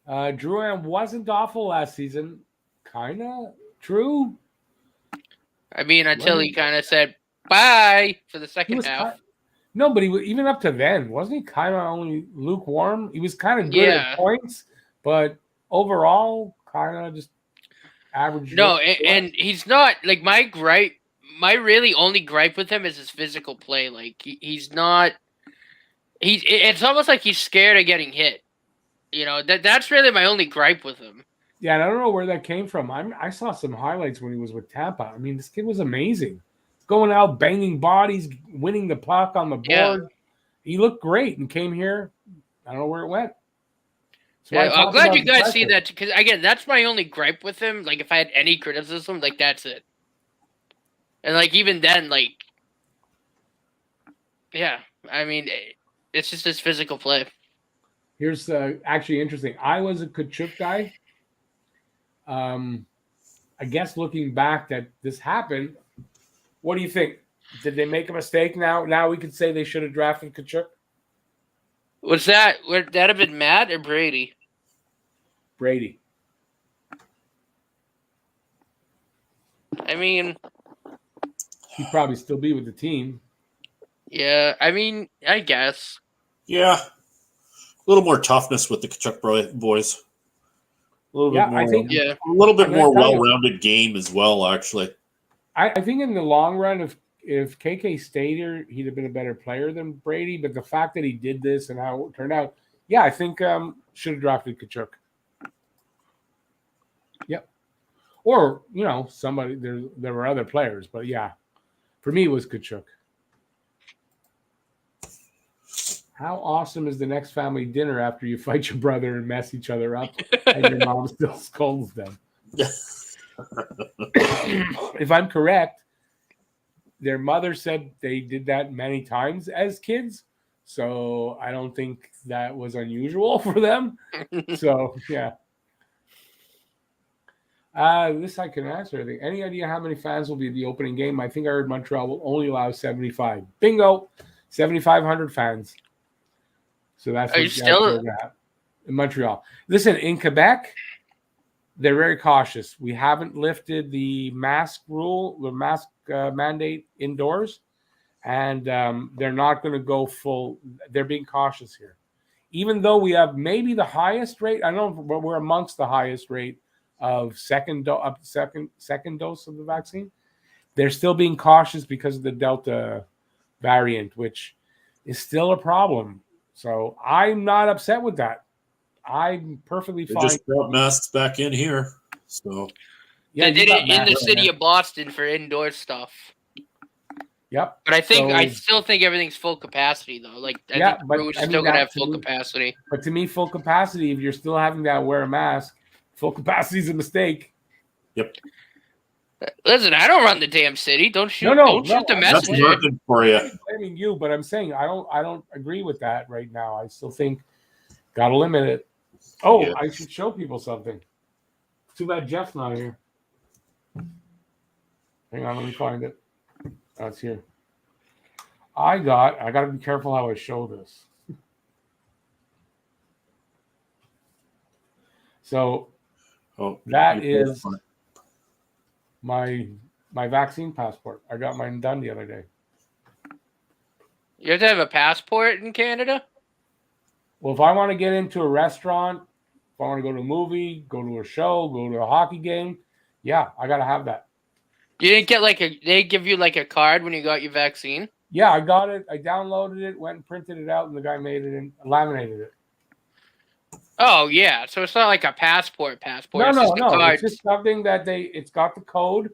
Drouin wasn't awful last season. Kind of true. I mean, until he kind of said bye for the second half. No, but even up to then, wasn't he kind of only lukewarm? He was kind of good at points, but overall, kind of just average. No, and he's not like my gripe. My really only gripe with him is his physical play. Like he's not. It's almost like he's scared of getting hit. You know, that's really my only gripe with him. Yeah, and I don't know where that came from. I saw some highlights when he was with Tampa. I mean, this kid was amazing. Going out, banging bodies, winning the puck on the board. Yeah. He looked great and came here. I don't know where it went. So I'm glad you guys see that because, again, that's my only gripe with him. Like, if I had any criticism, like, that's it. And, like, even then, like, yeah, I mean, it's just his physical play. Here's actually interesting. I was a Kachuk guy. I guess looking back that this happened, what do you think? Did they make a mistake now? Now we could say they should have drafted Kachuk? Would that have been Matt or Brady? Brady. I mean, he'd probably still be with the team. Yeah, I mean, I guess. Yeah. A little more toughness with the Kachuk boys. A little bit more. I think, a little bit more well-rounded game as well, actually. I think in the long run, if KK stayed here, he'd have been a better player than Brady. But the fact that he did this and how it turned out, I think should have drafted Kachuk. Yep. Or, somebody, there were other players. But, for me, it was Kachuk. How awesome is the next family dinner after you fight your brother and mess each other up and your mom still scolds them? If I'm correct, their mother said they did that many times as kids. So I don't think that was unusual for them. So, yeah. This I can answer. I think. Any idea how many fans will be at the opening game? I think I heard Montreal will only allow 75. Bingo! 7,500 fans. So that's in Montreal. Listen, in Quebec, they're very cautious. We haven't lifted the mask rule, the mask mandate indoors, and they're not going to go full. They're being cautious here. Even though we have maybe the highest rate, I don't know, but we're amongst the highest rate of second dose of the vaccine. They're still being cautious because of the Delta variant, which is still a problem. So I'm not upset with that. I'm perfectly fine. They just brought masks back in here. So they did it in the city of Boston for indoor stuff. Yep. But I still think everything's full capacity though. Like I think the crew is still gonna have full capacity. But to me, full capacity, if you're still having to wear a mask, full capacity is a mistake. Yep. Listen, I don't run the damn city. Don't shoot. Don't shoot the messenger. That's working for you. I'm blaming you, but I'm saying I don't agree with that right now. I still think gotta limit it. Oh, yeah. I should show people something. Too bad Jeff's not here. Hang on, let me find it. Oh, it's here. I got to be careful how I show this. So that is my vaccine passport. I got mine done the other day. You have to have a passport in Canada? Well, if I want to get into a restaurant, if I want to go to a movie, go to a show, go to a hockey game, yeah, I got to have that. You didn't get they give you like a card when you got your vaccine? Yeah, I got it. I downloaded it, went and printed it out, and the guy made it and laminated it. Oh, yeah. So it's not like a passport. No. Card. It's just something that it's got the code.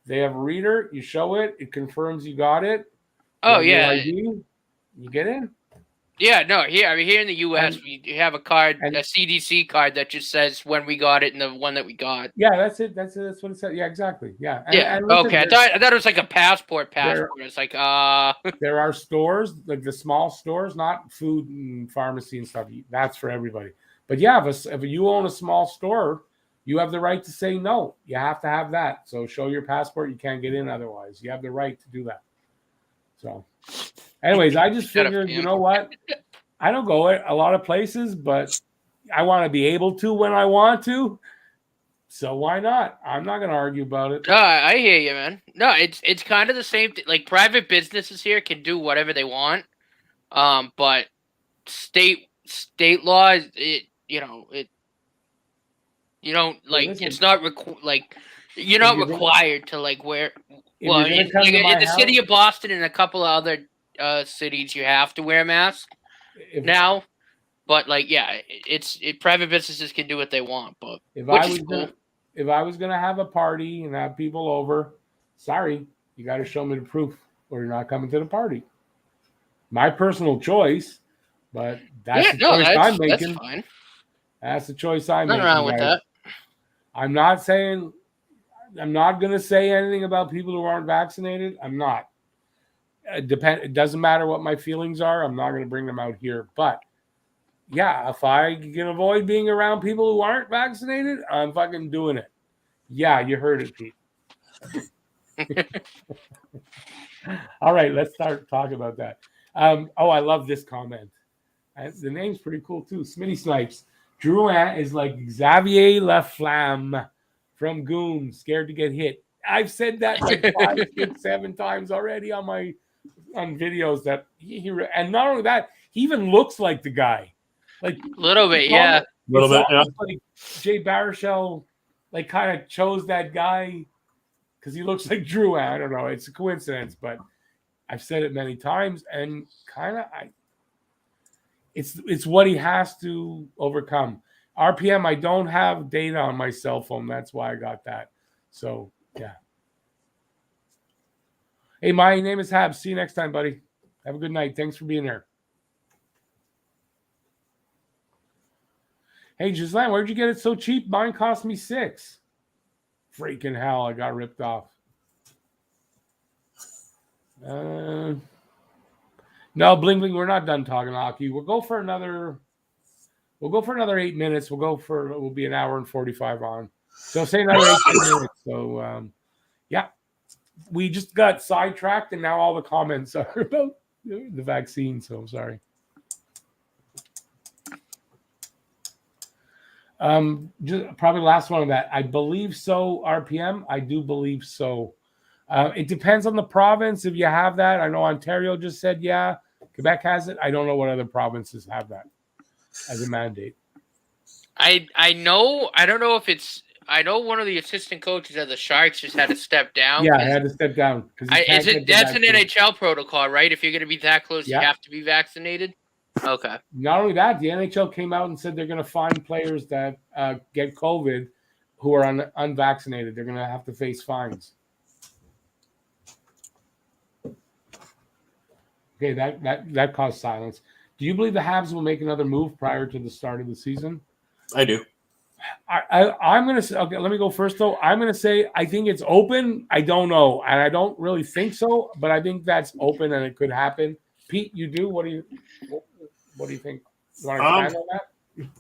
They have a reader. You show it. It confirms you got it. Oh, yeah. ID, you get in. Yeah, no, here in the U.S., we have a card, a CDC card that just says when we got it and the one that we got. Yeah, that's it. That's what it said. Yeah, exactly. Yeah. And okay. I thought it was like a passport. It's like there are stores, like the small stores, not food and pharmacy and stuff. That's for everybody. But yeah, if you own a small store, you have the right to say no. You have to have that. So show your passport. You can't get in otherwise. You have the right to do that. So. Anyways, I just figured, you know what? I don't go a lot of places, but I want to be able to when I want to. So why not? I'm not going to argue about it. I hear you, man. No, it's kind of the same thing. Like private businesses here can do whatever they want, but state law, you don't like. Listen, it's not you're not required to like wear. Well, in the city of Boston and a couple of other cities, you have to wear a mask now. But like, yeah, private businesses can do what they want. But if I was gonna have a party and have people over, sorry, you got to show me the proof, or you're not coming to the party. My personal choice, but that's the choice I'm making. That's fine. That's the choice I'm making. Nothing wrong with that. I'm not going to say anything about people who aren't vaccinated. I'm not. It doesn't matter what my feelings are. I'm not going to bring them out here. But yeah, if I can avoid being around people who aren't vaccinated, I'm fucking doing it. Yeah, you heard it, Pete. All right, let's start talking about that. I love this comment. The name's pretty cool too. Smitty Snipes. Drouin is like Xavier Laflamme from Goon, scared to get hit. I've said that like 5, 6, 7 times already on videos that and not only that, he even looks like the guy. Like a little bit, yeah. A little bit, yeah. Like Jay Baruchel, like kind of chose that guy because he looks like Drouin. I don't know. It's a coincidence, but I've said it many times, and kind of it's what he has to overcome. RPM, I don't have data on my cell phone. That's why I got that. So, yeah. Hey, my name is Habs. See you next time, buddy. Have a good night. Thanks for being here. Hey, Gislaine, where'd you get it so cheap? Mine cost me $6. Freaking hell, I got ripped off. No, Bling Bling, we're not done talking hockey. We'll go for another 8 minutes. We'll be an hour and 45 on. So say another 8 minutes. So yeah. We just got sidetracked and now all the comments are about the vaccine. So I'm sorry. Just probably last one of that. I believe so, RPM. I do believe so. It depends on the province if you have that. I know Ontario just said, yeah. Quebec has it. I don't know what other provinces have that as a mandate. I know. I don't know if it's. I know one of the assistant coaches at the Sharks just had to step down. Yeah, I had to step down. That's an NHL protocol, right? If you're going to be that close, you have to be vaccinated? Okay. Not only that, the NHL came out and said they're going to find players that get COVID who are unvaccinated. They're going to have to face fines. Okay, that caused silence. Do you believe the Habs will make another move prior to the start of the season? I do. I'm going to say, okay, let me go first, though. I'm going to say I think it's open. I don't know, and I don't really think so, but I think that's open and it could happen. Pete, you do? What do you think? You want to expand on that?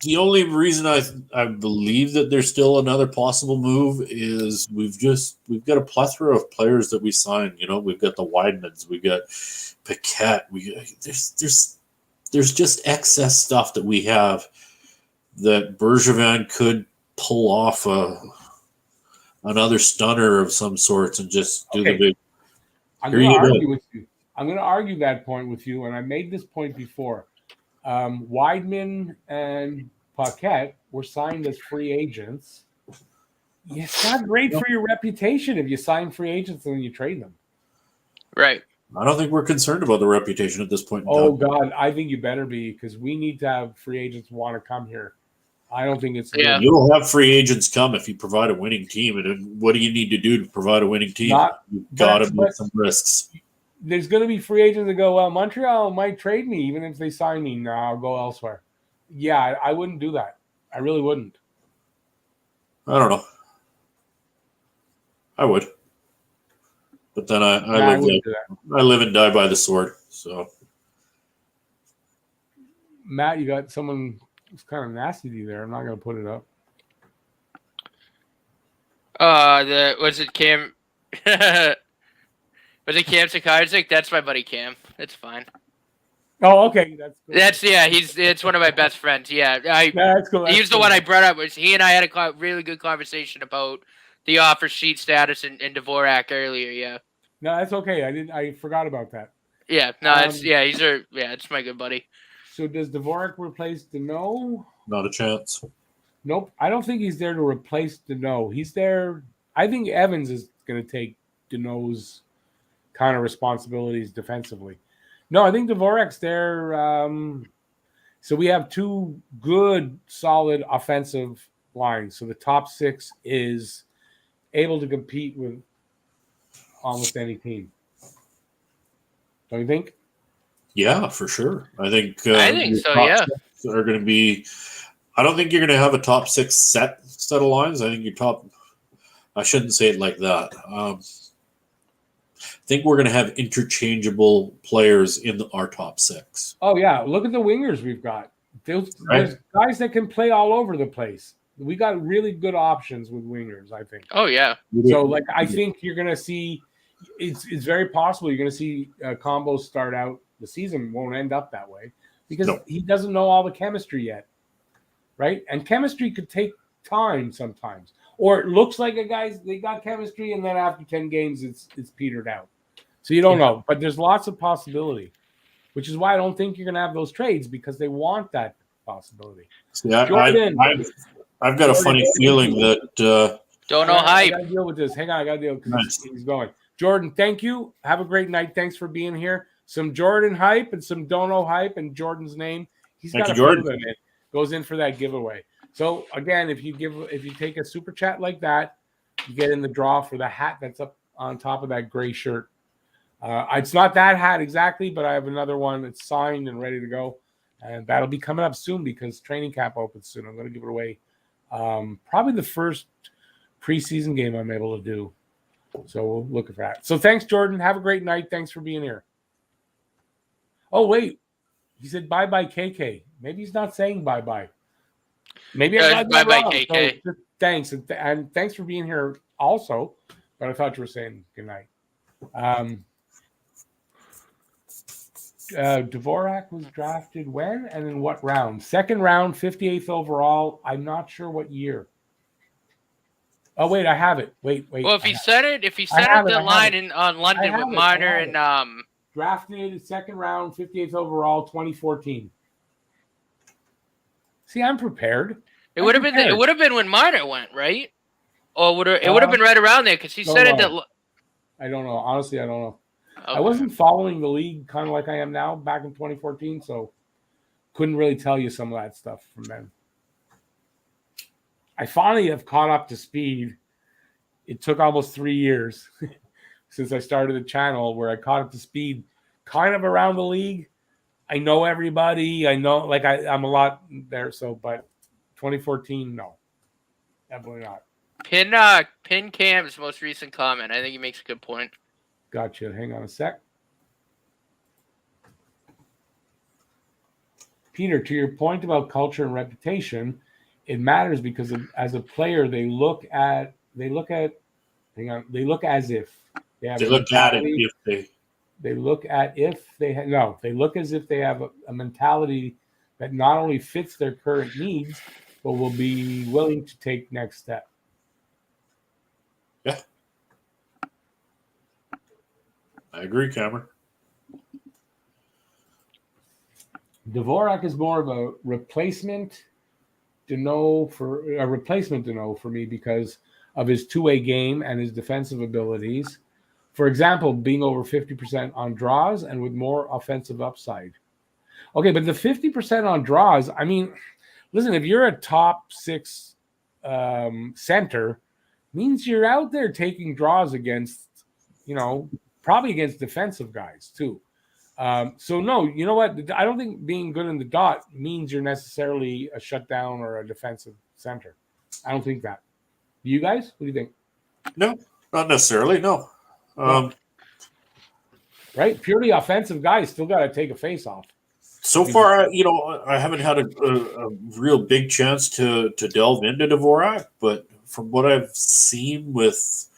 The only reason I believe that there's still another possible move is we've got a plethora of players that we signed. You know, we've got the Weidmans, we got Paquette. There's just excess stuff that we have that Bergevin could pull off another stunner of some sorts and just do the big. I'm going to argue with you. I'm going to argue that point with you, and I made this point before. Weidman and Paquette were signed as free agents. It's not great for your reputation if you sign free agents and then you trade them. Right. I don't think we're concerned about the reputation at this point. Oh, God, I think you better be, because we need to have free agents want to come here. I don't think it's Yeah. Good. You'll have free agents come if you provide a winning team. And what do you need to do to provide a winning team? You've got to make some risks. There's going to be free agents that go, well, Montreal might trade me even if they sign me. No, I'll go elsewhere. Yeah, I wouldn't do that. I really wouldn't. I don't know. I would. But then I live and die by the sword. So, Matt, you got someone who's kind of nasty to you there. I'm not going to put it up. Was it Cam? Was it Cam Sakajic? That's my buddy Cam. It's fine. Oh, okay. That's cool. It's one of my best friends. Yeah, that's cool. He's the one I brought up. He and I had a really good conversation about the offer sheet status and Dvorak earlier. Yeah. No, that's okay. I forgot about that. Yeah. No, it's my good buddy. So does Dvorak replace Deneau? Not a chance. Nope. I don't think he's there to replace Deneau. He's there. I think Evans is going to take Deneau's kind of responsibilities defensively. No, I think Dvorak's there. So we have two good, solid offensive lines. So the top six is able to compete with almost any team. Don't you think? Yeah, for sure. I think so. Yeah, are going to be. I don't think you're going to have a top six set of lines. I think your top. I shouldn't say it like that. I think we're going to have interchangeable players in our top six. Oh yeah, look at the wingers we've got. There's guys that can play all over the place. We got really good options with wingers, I think. Oh yeah. So I think you're going to see. It's very possible you're going to see combos start out. The season won't end up that way because he doesn't know all the chemistry yet, right? And chemistry could take time sometimes. Or it looks like they got chemistry, and then after 10 games, it's petered out. So you don't know. But there's lots of possibility, which is why I don't think you're going to have those trades because they want that possibility. Yeah, I've got a funny feeling that don't know hype. I got to deal with this. Hang on, I got to deal because he's going. Jordan, thank you. Have a great night. Thanks for being here. Some Jordan hype and some Dono hype and Jordan's name. He's got a photo in it. Goes in for that giveaway. So again, if you take a super chat like that, you get in the draw for the hat that's up on top of that gray shirt. It's not that hat exactly, but I have another one that's signed and ready to go, and that'll be coming up soon because training camp opens soon. I'm going to give it away. Probably the first preseason game I'm able to do. So we'll look at that. So thanks, Jordan. Have a great night. Thanks for being here. Oh, wait. He said bye-bye, KK. Maybe he's not saying bye-bye. Maybe I got bye-bye, KK. So thanks. And thanks for being here also. But I thought you were saying good night. Dvorak was drafted when and in what round? Second round, 58th overall. I'm not sure what year. Oh wait, I have it. Wait. Well, if he said the line on London with Marner and drafted second round, 58th overall, 2014. See, I'm prepared. It would have been when Marner went, right? Or it would have been right around there because he said it. I don't know. Honestly, I don't know. Okay. I wasn't following the league kind of like I am now back in 2014, so couldn't really tell you some of that stuff from then. I finally have caught up to speed. It took almost 3 years since I started the channel where I caught up to speed kind of around the league. I know everybody. I know, I'm a lot there. So, but 2014, no. Definitely not. Pin Cam's most recent comment. I think he makes a good point. Gotcha. Hang on a sec. Peter, to your point about culture and reputation, it matters because as a player, they look as if they have They a look at it mentality. if they. They look they look as if they have a mentality that not only fits their current needs, but will be willing to take next step. Yeah, I agree, Cameron. Dvorak is more of a replacement to know for me because of his two-way game and his defensive abilities. For example, being over 50% on draws and with more offensive upside. Okay, but the 50% on draws, I mean, listen, if you're a top 6 center, means you're out there taking draws against, probably against defensive guys too. So no, you know what? I don't think being good in the dot means you're necessarily a shutdown or a defensive center. I don't think that. Do you guys? What do you think? No, not necessarily. No. Right? Purely offensive guys still got to take a face off. So far, I haven't had a real big chance to delve into Dvorak, but from what I've seen with,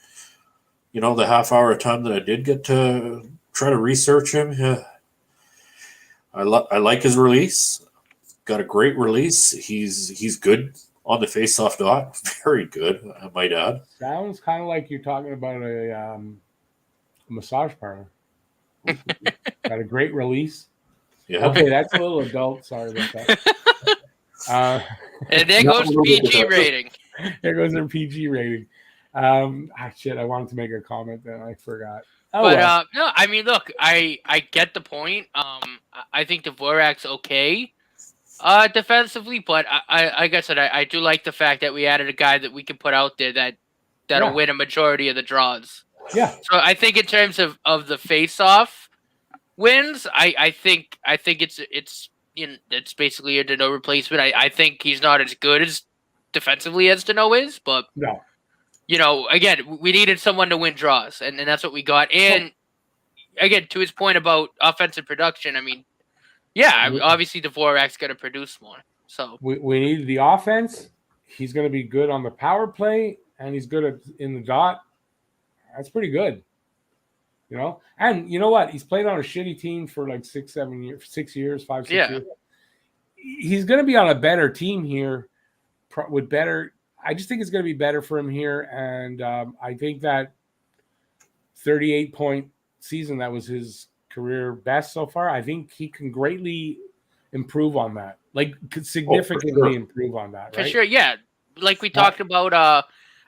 the half hour of time that I did get to try to research him, I like his release. Got a great release. He's good on the face-off dot. Very good, I might add. Sounds kind of like you're talking about a massage parlor. Got a great release. Yeah. Okay, that's a little adult. Sorry about that. And there goes PG rating. There goes their PG rating. Shit, I wanted to make a comment then I forgot. No, I mean, look, I get the point. I think Dvorak's okay defensively, but I like I said, I do like the fact that we added a guy that we can put out there that'll win a majority of the draws. Yeah. So I think in terms of the face-off wins, I think it's basically a Dano replacement. I think he's not as good as defensively as Dano is, but no. Again, we needed someone to win draws, and that's what we got. And again, to his point about offensive production, I mean, obviously Dvorak's going to produce more. So we need the offense. He's going to be good on the power play, and he's good in the dot. That's pretty good. And you know what? He's played on a shitty team for like 6 years. He's going to be on a better team here with better. I just think it's going to be better for him here. And I think that 38-point season, that was his career best so far. I think he can greatly improve on that. Like, could significantly improve on that. Right? For sure, yeah. Like we talked about, I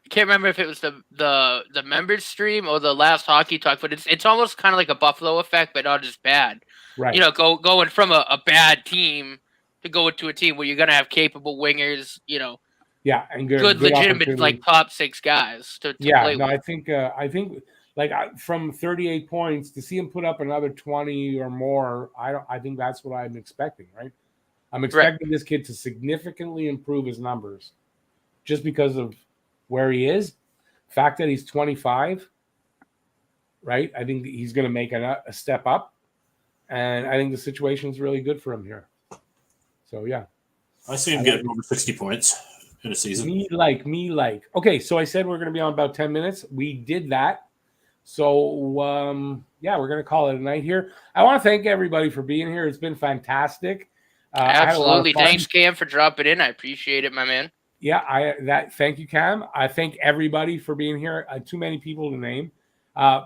can't remember if it was the members stream or the last hockey talk, but it's almost kind of like a Buffalo effect, but not as bad. Right. Going from a bad team to go into a team where you're going to have capable wingers, Yeah, and good legitimate like top 6 guys to play with. I think like from 38 points to see him put up another 20 or more, I think that's what I'm expecting, right? I'm expecting this kid to significantly improve his numbers just because of where he is. The fact that he's 25, right? I think he's going to make a step up, and I think the situation's really good for him here. So yeah, I see him getting over 60 points in a season. Me like. Okay, so I said we're going to be on about 10 minutes. We did that. So, we're going to call it a night here. I want to thank everybody for being here. It's been fantastic. Absolutely. Thanks, Cam, for dropping in. I appreciate it, my man. Yeah, thank you, Cam. I thank everybody for being here. Too many people to name.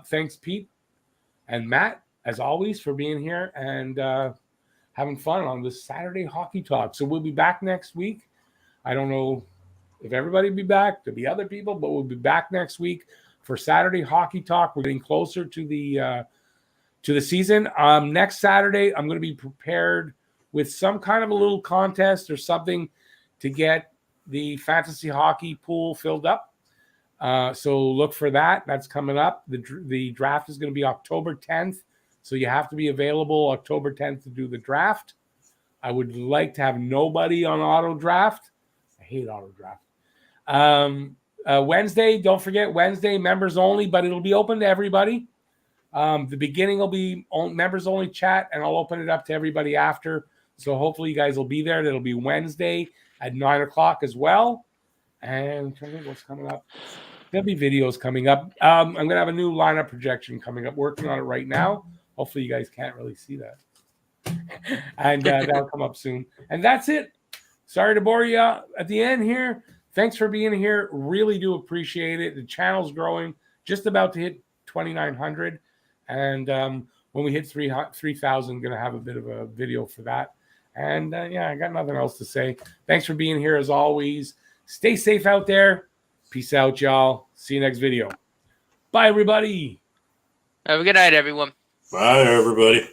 Thanks, Pete and Matt, as always, for being here and having fun on this Saturday Hockey Talk. So we'll be back next week. I don't know if everybody will be back. There'll be other people, but we'll be back next week for Saturday Hockey Talk. We're getting closer to the season. Next Saturday, I'm going to be prepared with some kind of a little contest or something to get the fantasy hockey pool filled up. So look for that. That's coming up. The draft is going to be October 10th. So you have to be available October 10th to do the draft. I would like to have nobody on auto draft. I hate auto draft. Wednesday, don't forget Wednesday, members only, but it'll be open to everybody. The beginning will be members only chat, and I'll open it up to everybody after. So hopefully you guys will be there. That'll be Wednesday at 9 o'clock as well. And I'm trying to think what's coming up. There'll be videos coming up. I'm going to have a new lineup projection coming up. Working on it right now. Hopefully you guys can't really see that. And that'll come up soon. And that's it. Sorry to bore you at the end here. Thanks for being here. Really do appreciate it. The channel's growing. Just about to hit 2,900. And when we hit 3,000, going to have a bit of a video for that. And yeah, I got nothing else to say. Thanks for being here as always. Stay safe out there. Peace out, y'all. See you next video. Bye, everybody. Have a good night, everyone. Bye, everybody.